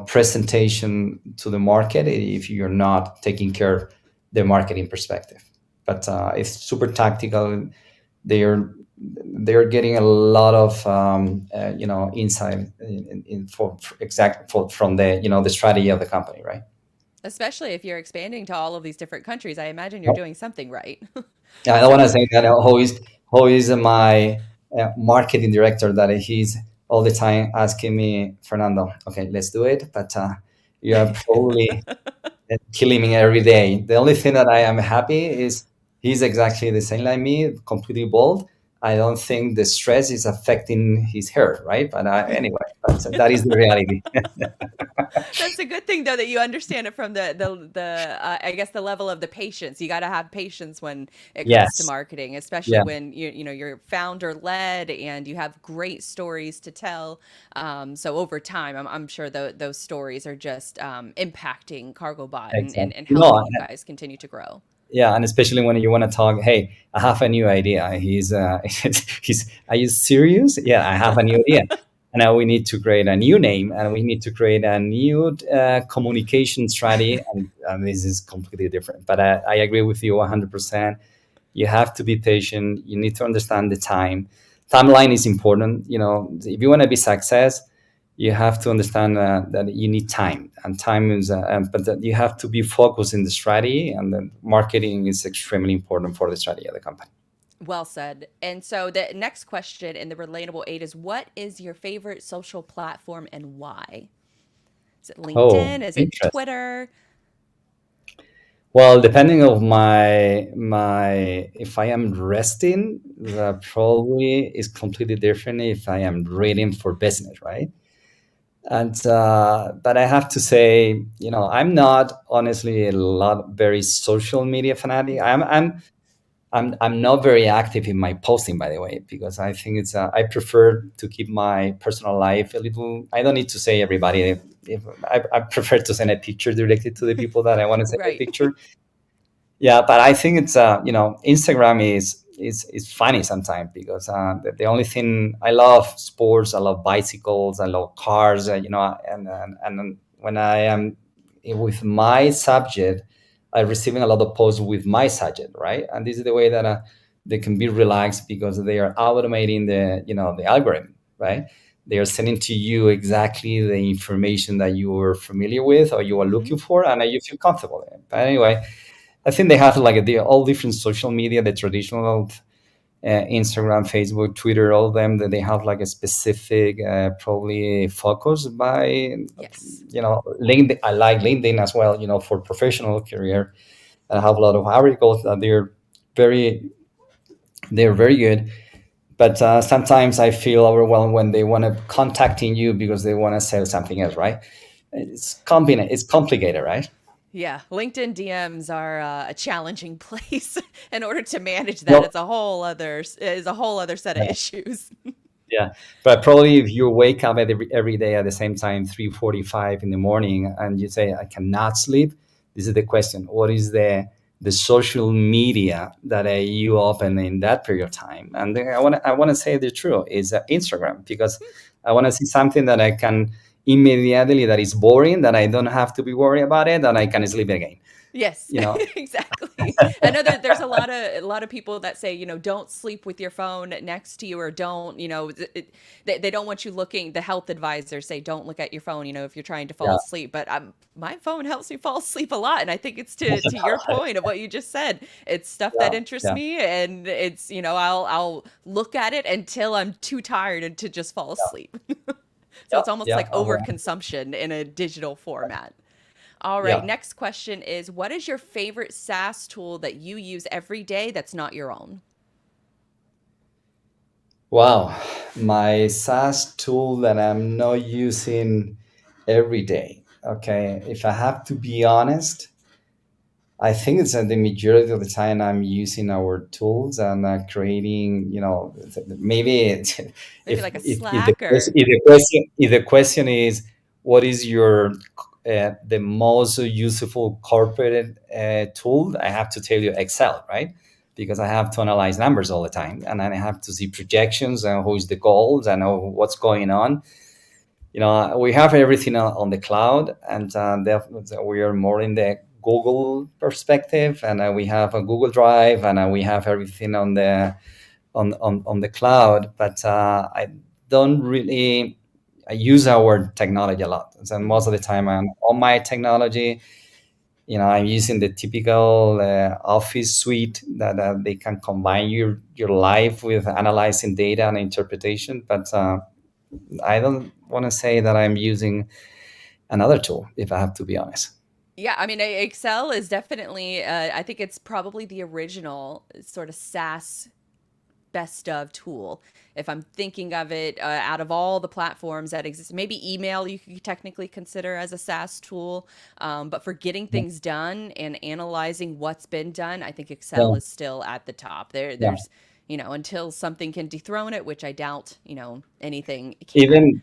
[SPEAKER 2] presentation to the market if you're not taking care of the marketing perspective. But it's super tactical. They're getting a lot of insight from the the strategy of the company, right?
[SPEAKER 1] Especially if you're expanding to all of these different countries, I imagine you're doing something right.
[SPEAKER 2] Yeah, I don't want
[SPEAKER 1] So,
[SPEAKER 2] to say that who is my marketing director that he's all the time asking me, Fernando, okay, let's do it, but you are probably killing me every day. The only thing that I am happy is he's exactly the same like me, completely bold. I don't think the stress is affecting his hair, right? But anyway, that is the reality.
[SPEAKER 1] That's a good thing though that you understand it from the I guess the level of the patience. You got to have patience when it comes to
[SPEAKER 2] Yes.
[SPEAKER 1] marketing, especially
[SPEAKER 2] Yeah.
[SPEAKER 1] when you know you're founder led and you have great stories to tell. So over time, I'm sure those stories are just impacting Cargobot
[SPEAKER 2] Exactly.
[SPEAKER 1] and
[SPEAKER 2] No,
[SPEAKER 1] helping you guys continue to grow.
[SPEAKER 2] yeah, and especially when you want to talk, hey, I have a new idea. He's, are you serious? Yeah, I have a new idea. And now we need to create a new name and we need to create a new communication strategy. And this is completely different. But I agree with you 100%. You have to be patient. You need to understand the time. Timeline is important. You know, if you want to be success, you have to understand that you need time, and time is, but that you have to be focused in the strategy, and then marketing is extremely important for the strategy of the company.
[SPEAKER 1] Well said. And so the next question in the relatable eight is, what is your favorite social platform and why? Is it
[SPEAKER 2] Oh,
[SPEAKER 1] LinkedIn? Is it
[SPEAKER 2] interesting.
[SPEAKER 1] Twitter?
[SPEAKER 2] Well, depending of my if I am resting, that probably is completely different if I am reading for business, right? And but I have to say, you know, I'm not honestly a lot very social media fanatic. I'm not very active in my posting, by the way, because I think it's I prefer to keep my personal life a little. I don't need to say everybody. If I prefer to send a picture directly to the people that I want to send a
[SPEAKER 1] Right.
[SPEAKER 2] picture. Yeah, but I think it's you know, Instagram is funny sometimes because the only thing I love sports, I love bicycles, I love cars, you know, and when I am with my subject, I'm receiving a lot of posts with my subject, right? And this is the way that they can be relaxed because they are automating the, you know, the algorithm, right? They are sending to you exactly the information that you are familiar with or you are
[SPEAKER 1] Hmm.
[SPEAKER 2] looking for, and you feel comfortable in. But anyway, I think they have like all different social media, the traditional Instagram, Facebook, Twitter, all of them. That they have like a specific probably focus by,
[SPEAKER 1] Yes.
[SPEAKER 2] you know, LinkedIn. I like LinkedIn as well. You know, for professional career, I have a lot of articles that very they're very good. But sometimes I feel overwhelmed when they want to contacting you because they want to sell something else, right? It's complicated, right?
[SPEAKER 1] Yeah. LinkedIn DMs are a challenging place. In order to manage that,
[SPEAKER 2] No.
[SPEAKER 1] it's a whole other set of issues.
[SPEAKER 2] Yeah, but probably if you wake up every day at the same time, 3:45 in the morning, and you say, "I cannot sleep," this is the question: what is the social media that you open in that period of time? And then I want to say the truth is Instagram, because I want to see something that I can immediately, that is boring, that I don't have to be worried about it, and I can sleep again.
[SPEAKER 1] Yes,
[SPEAKER 2] You know,
[SPEAKER 1] exactly. I know that there's a lot of people that say, you know, don't sleep with your phone next to you, or don't, you know, they don't want you looking. The health advisors say don't look at your phone, you know, if you're trying to fall
[SPEAKER 2] yeah,
[SPEAKER 1] asleep. But my phone helps me fall asleep a lot, and I think it's to your point of what you just said. It's stuff that
[SPEAKER 2] yeah,
[SPEAKER 1] interests
[SPEAKER 2] yeah,
[SPEAKER 1] me, and it's, you know, I'll look at it until I'm too tired and to just fall asleep. So
[SPEAKER 2] yeah,
[SPEAKER 1] it's almost
[SPEAKER 2] yeah,
[SPEAKER 1] like overconsumption in a digital format. All right,
[SPEAKER 2] yeah.
[SPEAKER 1] next question is, what is your favorite SaaS tool that you use every day that's not your own?
[SPEAKER 2] Wow, my SaaS tool that I'm not using every day. Okay, if I have to be honest, I think it's the majority of the time I'm using our tools and creating. You know, maybe
[SPEAKER 1] Maybe like a
[SPEAKER 2] if the
[SPEAKER 1] Slack
[SPEAKER 2] question
[SPEAKER 1] or
[SPEAKER 2] if the question is what is your the most useful corporate tool, I have to tell you Excel, right? Because I have to analyze numbers all the time, and then I have to see projections and who's the goals and what's going on. You know, we have everything on the cloud, and we are more in the Google perspective, and we have a Google Drive, and we have everything on the cloud. But I don't really, I use our technology a lot, and most
[SPEAKER 1] Mhm.
[SPEAKER 2] of the time I'm on my technology. You know, I'm using the typical Office suite that they can combine your life with analyzing data and interpretation, but I don't want to say that I'm using another tool, if I have to be honest.
[SPEAKER 1] Yeah, I mean, Excel is definitely, I think it's probably the original sort of SaaS best of tool. If I'm thinking of it out of all the platforms that exist, maybe email you could technically consider as a SaaS tool. But for getting
[SPEAKER 2] Yeah,
[SPEAKER 1] things done and analyzing what's been done, I think Excel
[SPEAKER 2] yeah,
[SPEAKER 1] is still at the top.
[SPEAKER 2] yeah.
[SPEAKER 1] There's, until something can dethrone it, which I doubt, anything can.
[SPEAKER 2] Even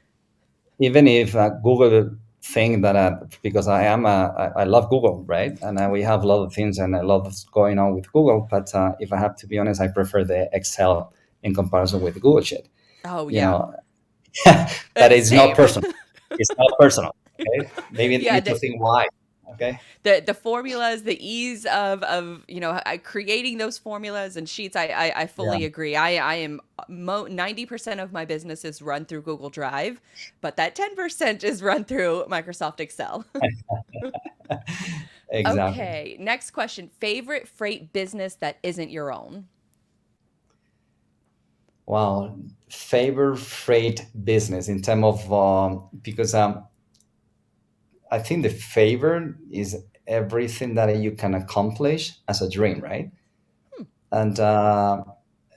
[SPEAKER 2] even if Google think that because I love Google, right? And we have a lot of things and a lot that's going on with Google. But if I have to be honest, I prefer the Excel in comparison with Google Sheet.
[SPEAKER 1] Oh,
[SPEAKER 2] You
[SPEAKER 1] yeah.
[SPEAKER 2] know, but it's not
[SPEAKER 1] Same.
[SPEAKER 2] personal. It's not personal. Okay, maybe you
[SPEAKER 1] Yeah,
[SPEAKER 2] need to think why. Okay.
[SPEAKER 1] the formulas, the ease of creating those formulas and sheets. I
[SPEAKER 2] Yeah.
[SPEAKER 1] fully agree. I am 90% of my business is run through Google Drive, but that 10% is run through Microsoft Excel.
[SPEAKER 2] Exactly.
[SPEAKER 1] Okay, next question. Favorite freight business that isn't your own?
[SPEAKER 2] Wow. Favorite freight business in terms of because I think the favor is everything that you can accomplish as a dream, right?
[SPEAKER 1] Hmm.
[SPEAKER 2] And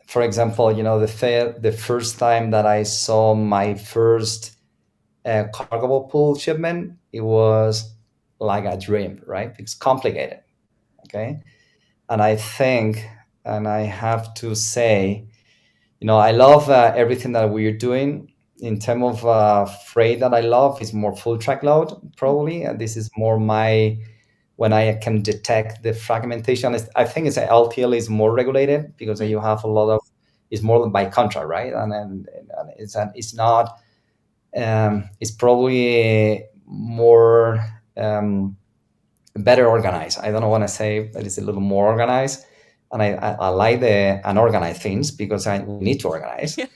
[SPEAKER 2] for example, the first time that I saw my first Cargobot pool shipment, it was like a dream, right? It's complicated, okay? And I think, and I have to say, I love everything that we're doing. In terms of freight that I love is more full track load,
[SPEAKER 1] Hmm.
[SPEAKER 2] probably. And this is more my when I can detect the fragmentation. I think it's LTL is more regulated because
[SPEAKER 1] Hmm.
[SPEAKER 2] you have a lot of it's more by contract, right? And it's not it's probably more better organized. I don't want to say that it's a little more organized, and I like the unorganized things because we need to organize.
[SPEAKER 1] Yeah,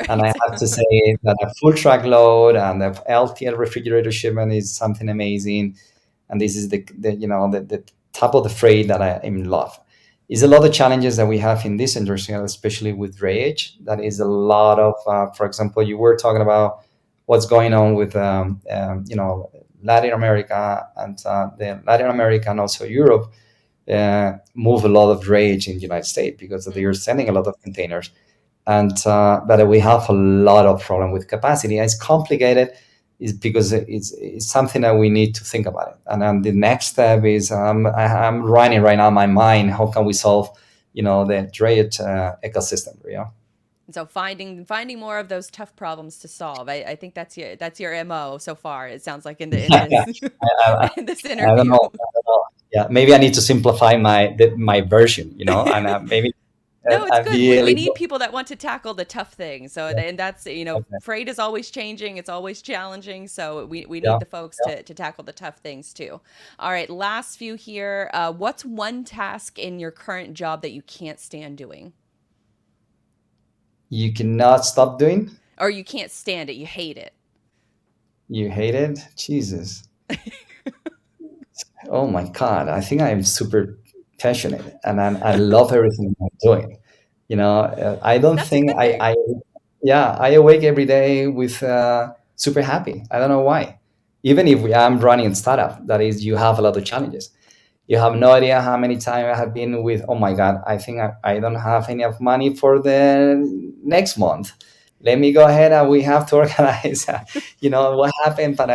[SPEAKER 2] And I
[SPEAKER 1] right.
[SPEAKER 2] have to say that a full truck load and the LTL refrigerator shipment is something amazing. And this is the top of the freight that I am in love. Is a lot of challenges that we have in this industry, especially with drayage. That is a lot of, for example, you were talking about what's going on with, Latin America and the Latin America and also Europe move a lot of drayage in the United States because they
[SPEAKER 1] Hmm.
[SPEAKER 2] are sending a lot of containers and but we have a lot of problem with capacity. And it's complicated, is because it's something that we need to think about it. And then the next step is I'm running right now in my mind how can we solve, the drayage ecosystem.
[SPEAKER 1] So finding more of those tough problems to solve. I think that's your MO so far. It sounds like in
[SPEAKER 2] Yeah,
[SPEAKER 1] this
[SPEAKER 2] I,
[SPEAKER 1] in this
[SPEAKER 2] I don't
[SPEAKER 1] interview.
[SPEAKER 2] know. I don't know. Yeah, maybe I need to simplify my version, and maybe
[SPEAKER 1] No, it's
[SPEAKER 2] I'd
[SPEAKER 1] good.
[SPEAKER 2] be a
[SPEAKER 1] We need
[SPEAKER 2] little.
[SPEAKER 1] people that want to tackle the tough things. So,
[SPEAKER 2] Yeah,
[SPEAKER 1] and that's,
[SPEAKER 2] okay.
[SPEAKER 1] freight is always changing. It's always challenging. So we
[SPEAKER 2] Yeah,
[SPEAKER 1] need the folks
[SPEAKER 2] yeah.
[SPEAKER 1] to tackle the tough things too. All right. Last few here. What's one task in your current job that you can't stand doing,
[SPEAKER 2] You cannot stop doing.
[SPEAKER 1] or you can't stand it? You hate it.
[SPEAKER 2] You hate it, Jesus. Oh my God, I think I am super passionate and I love everything I'm doing. I don't
[SPEAKER 1] That's a
[SPEAKER 2] think
[SPEAKER 1] good thing.
[SPEAKER 2] yeah, I awake every day with super happy. I don't know why. Even if I'm running a startup, that is, you have a lot of challenges. You have no idea how many times I have been with, oh my God, I think I don't have enough money for the next month. Let me go ahead and we have to organize, what happened. But,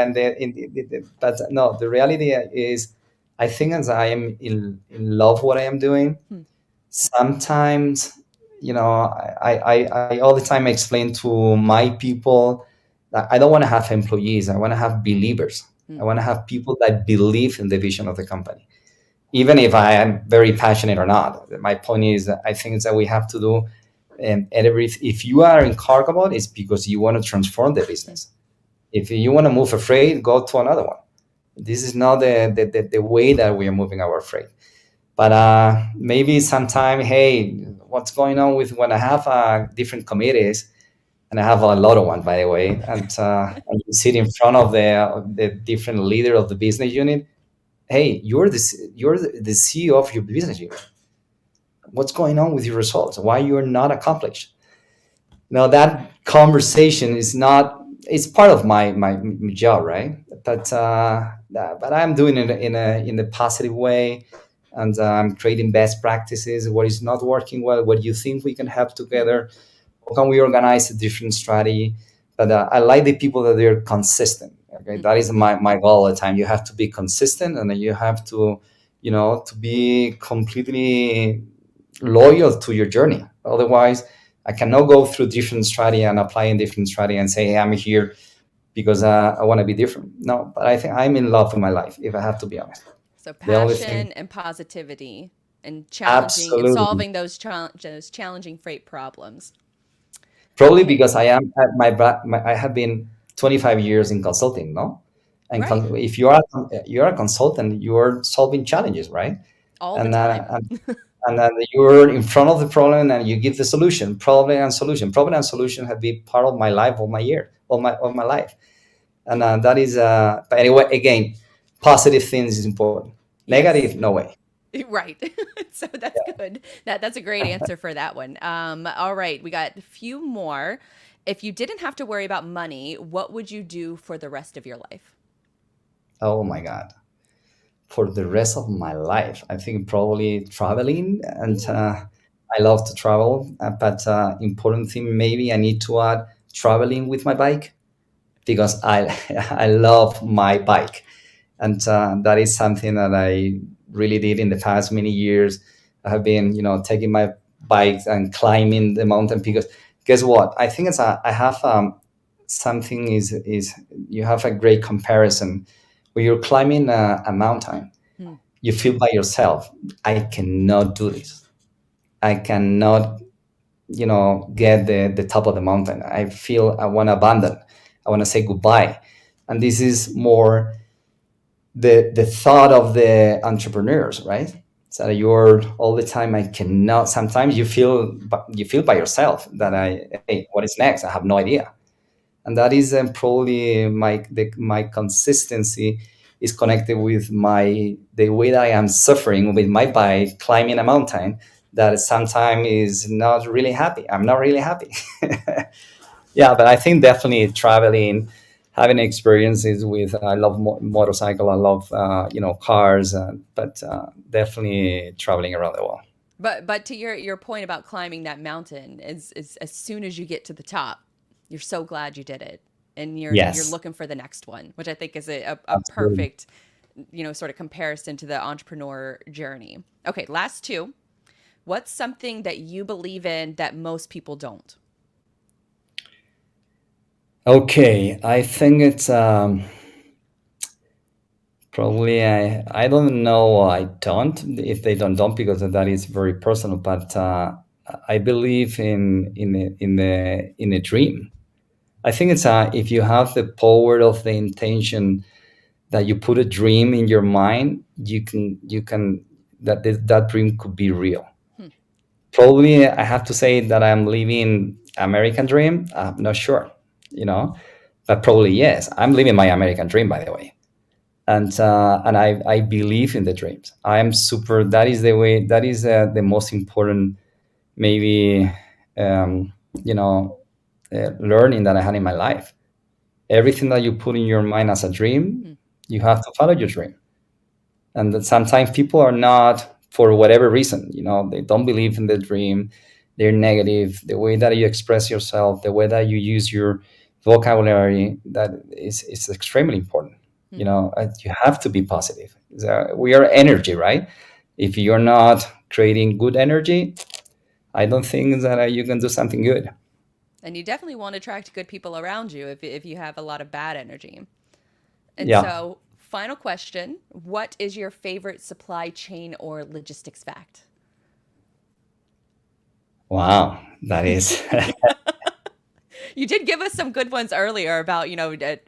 [SPEAKER 2] but no, the reality is, I think as I am in love what I am doing,
[SPEAKER 1] Hmm.
[SPEAKER 2] sometimes, I all the time explain to my people that I don't want to have employees. I want to have believers.
[SPEAKER 1] Hmm.
[SPEAKER 2] I want to have people that believe in the vision of the company even if I am very passionate or not. My point is, that I think it's that we have to do, if you are in Cargobot, it's because you want to transform the
[SPEAKER 1] Hmm.
[SPEAKER 2] business. If you want to move a freight, go to another one. This is not the way that we are moving our freight. But maybe sometime, hey, what's going on with when I have different committees, and I have a lot of one, by the way, and you sit in front of the different leader of the business unit. Hey, you're the CEO of your business unit. What's going on with your results? Why you're not accomplished? Now that conversation is not. It's part of my job, right? But I'm doing it in a positive way. and creating best practices. What is not working well? What do you think we can have
[SPEAKER 1] Hmm.
[SPEAKER 2] together? How can we organize a different strategy? But I like the people that they're consistent. Okay,
[SPEAKER 1] Hmm.
[SPEAKER 2] that is my goal all the time. You have to be consistent, and then you have to, to be completely loyal to your journey. Otherwise, I cannot go through different strategy and apply a different strategy and say, hey, I'm here because I want to be different. No, but I think I'm in love with my life, if I have to be honest.
[SPEAKER 1] So
[SPEAKER 2] The only thing,
[SPEAKER 1] passion and positivity and challenging and
[SPEAKER 2] absolutely.
[SPEAKER 1] solving those challenging freight problems.
[SPEAKER 2] Probably
[SPEAKER 1] Okay.
[SPEAKER 2] because I have been 25 years in consulting, no? And
[SPEAKER 1] Right.
[SPEAKER 2] if you are a consultant, you are solving challenges, right?
[SPEAKER 1] All the
[SPEAKER 2] And
[SPEAKER 1] time.
[SPEAKER 2] then you're in front of the problem and you give the solution. Problem and solution have been part of my life, of my year, of my life. And that is, but anyway, again, positive things is important. Negative,
[SPEAKER 1] Yes.
[SPEAKER 2] no way.
[SPEAKER 1] Right. So that's good. That's a great answer for that one. All right, we got a few more. If you didn't have to worry about money, what would you do for the rest of your life?
[SPEAKER 2] Oh my God. For the rest of my life, I think probably traveling, and
[SPEAKER 1] Ooh.
[SPEAKER 2] I love to travel. But important thing, maybe I need to add traveling with my bike because I I love my bike, and that is something that I really did in the past many years. I have been, taking my bike and climbing the mountain because guess what? I think I have something is you have a great comparison when you're climbing a mountain.
[SPEAKER 1] Hmm.
[SPEAKER 2] You feel by yourself. I cannot do this. I cannot, get the top of the mountain. I feel I want to abandon. I want to say goodbye. And this is more the thought of the entrepreneurs, right? So that you're all the time. I cannot. Sometimes you feel by yourself that
[SPEAKER 1] Hmm.
[SPEAKER 2] hey, what is next? I have no idea. And that is probably my consistency is connected with my the way that I am suffering with my bike climbing a mountain that sometimes is not really happy. I'm not really happy. Yeah, but I think definitely traveling, having experiences with I love motorcycle, I love cars, but definitely traveling around the world.
[SPEAKER 1] But to your point about climbing that mountain is as soon as you get to the top, you're so glad you did it, and you're
[SPEAKER 2] Yes,
[SPEAKER 1] looking for the next one, which I think is a
[SPEAKER 2] absolutely.
[SPEAKER 1] perfect sort of comparison to the entrepreneur journey. Okay, last two. What's something that you believe in that most people don't?
[SPEAKER 2] Okay, I think it's probably I don't know. I don't if they don't because that is very personal. But I believe in a dream. I think it's if you have the power of the intention that you put a dream in your mind, you can that dream could be real.
[SPEAKER 1] Hmm.
[SPEAKER 2] Probably I have to say that I'm living American dream. I'm not sure, you know, but probably yes. I'm living my American dream, by the way, and I believe in the dreams. I am super. That is the way. That is the most important, maybe, um, you know, learning that I had in my life. Everything that you put in your mind as a dream,
[SPEAKER 1] Hmm.
[SPEAKER 2] you have to follow your dream. And that sometimes people are not, for whatever reason, they don't believe in the dream. They're negative. The way that you express yourself, the way that you use your vocabulary, that is extremely important.
[SPEAKER 1] Hmm.
[SPEAKER 2] You have to be positive. We are energy, right? If you're not creating good energy, I don't think that you can do something good.
[SPEAKER 1] And you definitely want to attract good people around you if you have a lot of bad energy. And
[SPEAKER 2] Yeah.
[SPEAKER 1] so, final question, what is your favorite supply chain or logistics fact?
[SPEAKER 2] Wow, that is.
[SPEAKER 1] You did give us some good ones earlier about,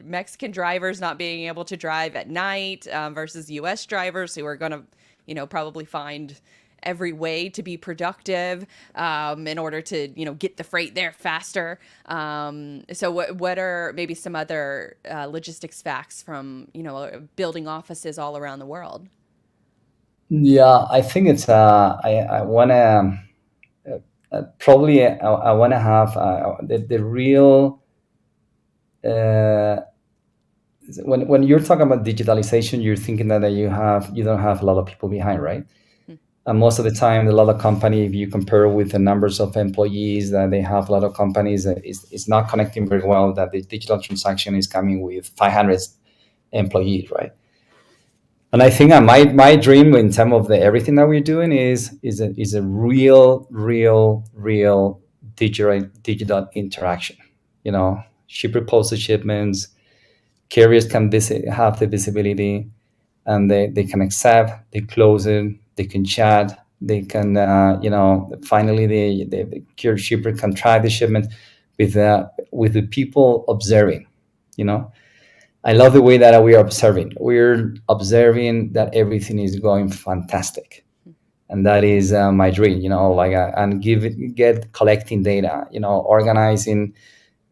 [SPEAKER 1] Mexican drivers not being able to drive at night versus US drivers who are going to, probably find every way to be productive in order to, get the freight there faster. So what are maybe some other logistics facts from, building offices all around the world?
[SPEAKER 2] Yeah, I think it's I want to probably I want to have the real uh, when you're talking about digitalization, you're thinking that you don't have a lot of people behind, right? And most of the time, a lot of company, if you compare with the numbers of employees that they have, a lot of companies is not connecting very well that the digital transaction is coming with 500 employees, right? And I think my dream in terms of the everything that we're doing is a real digital interaction. Shipper posted shipments, carriers can have the visibility, and they can accept, they close it, they can chat, they can finally the carrier shipper can track the shipment with the people observing. You know, I love the way that we are observing. We're observing that everything is going fantastic, and that is my dream. And get collecting data. Organizing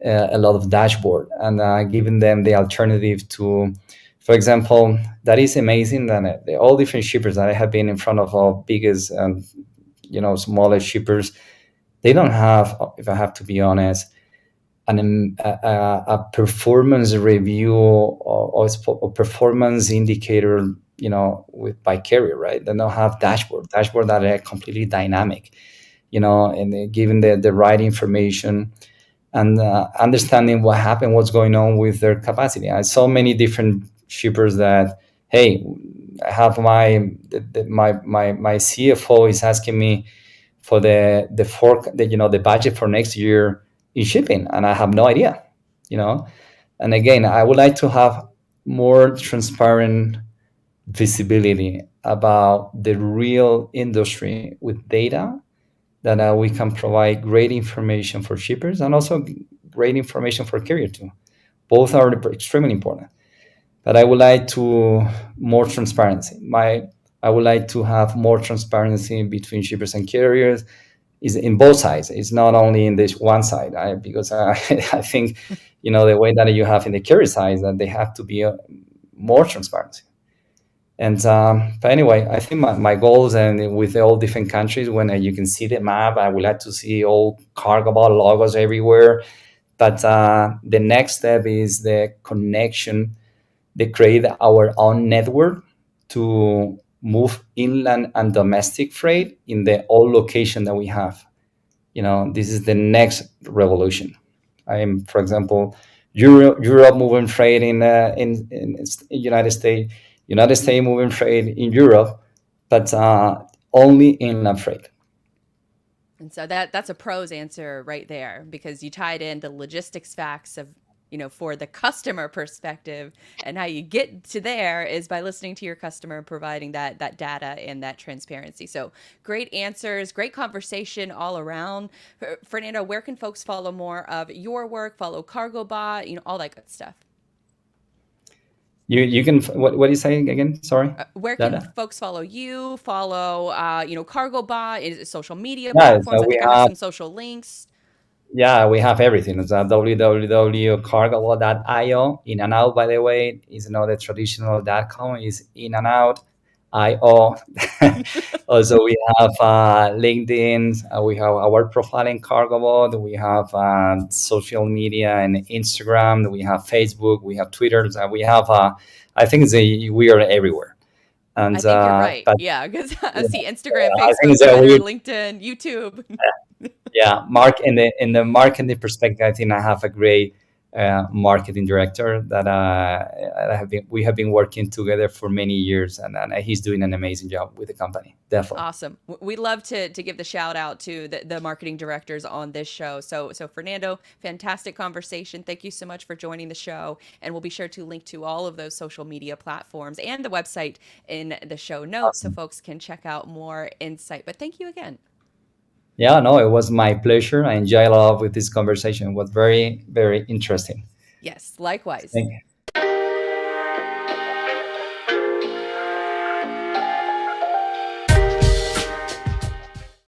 [SPEAKER 2] a lot of dashboard and giving them the alternative to, for example, that is amazing. That all different shippers that I have been in front of, all biggest and smaller shippers, they don't have, if I have to be honest, a performance review or performance indicator, with by carrier, right? They don't have dashboard that are completely dynamic, and they're giving the right information and understanding what happened, what's going on with their capacity. I saw many different shippers that, hey, I have my CFO is asking me for the budget for next year in shipping, and I have no idea. You know, and again, I would like to have more transparent visibility about the real industry with data that we can provide great information for shippers and also great information for carrier too. Both are extremely important. But I would like to more transparency. I would like to have more transparency between shippers and carriers. Is in both sides. It's not only in this one side. Because I think the way that you have in the carrier side is that they have to be more transparency. And but anyway, I think my goals and with all different countries, when you can see the map, I would like to see all Cargobot logos everywhere. But the next step is the connection. They create our own network to move inland and domestic freight in the all location that we have. This is the next revolution. I am, for example, Europe moving freight in United States, United States moving freight in Europe, but only inland freight.
[SPEAKER 1] And so that's a pros answer right there, because you tied in the logistics facts of, for the customer perspective, and how you get to there is by listening to your customer, providing that data and that transparency. So great answers, great conversation all around. Fernando, where can folks follow more of your work, follow Cargobot, all that good stuff?
[SPEAKER 2] You can, what are you saying again? Sorry.
[SPEAKER 1] Where can folks follow you? Follow, Cargobot? Is it social media
[SPEAKER 2] Yeah,
[SPEAKER 1] platforms?
[SPEAKER 2] so
[SPEAKER 1] I think I have some social links.
[SPEAKER 2] yeah, we have everything. It's www.cargobot.io. In and out, by the way, is not the traditional .com. Is in and out IO. Also, we have LinkedIn. We have our profile in Cargobot. We have social media and Instagram. We have Facebook. We have Twitter. We have. I think we are everywhere. And
[SPEAKER 1] I think you're right.
[SPEAKER 2] but
[SPEAKER 1] Yeah, because I
[SPEAKER 2] yeah,
[SPEAKER 1] see Instagram,
[SPEAKER 2] I think
[SPEAKER 1] Facebook,
[SPEAKER 2] that
[SPEAKER 1] Twitter,
[SPEAKER 2] we
[SPEAKER 1] LinkedIn, YouTube.
[SPEAKER 2] yeah, in the marketing perspective, I think I have a great marketing director that we have been working together for many years, and he's doing an amazing job with the company. Definitely.
[SPEAKER 1] Awesome. We love to give the shout out to the marketing directors on this show. So Fernando, fantastic conversation. Thank you so much for joining the show. And we'll be sure to link to all of those social media platforms and the website in the show notes, so
[SPEAKER 2] Awesome.
[SPEAKER 1] folks can check out more insight. But thank you again.
[SPEAKER 2] Yeah, no, it was my pleasure. I enjoyed a lot with this conversation. It was very, very interesting.
[SPEAKER 1] Yes, likewise.
[SPEAKER 2] Thank you.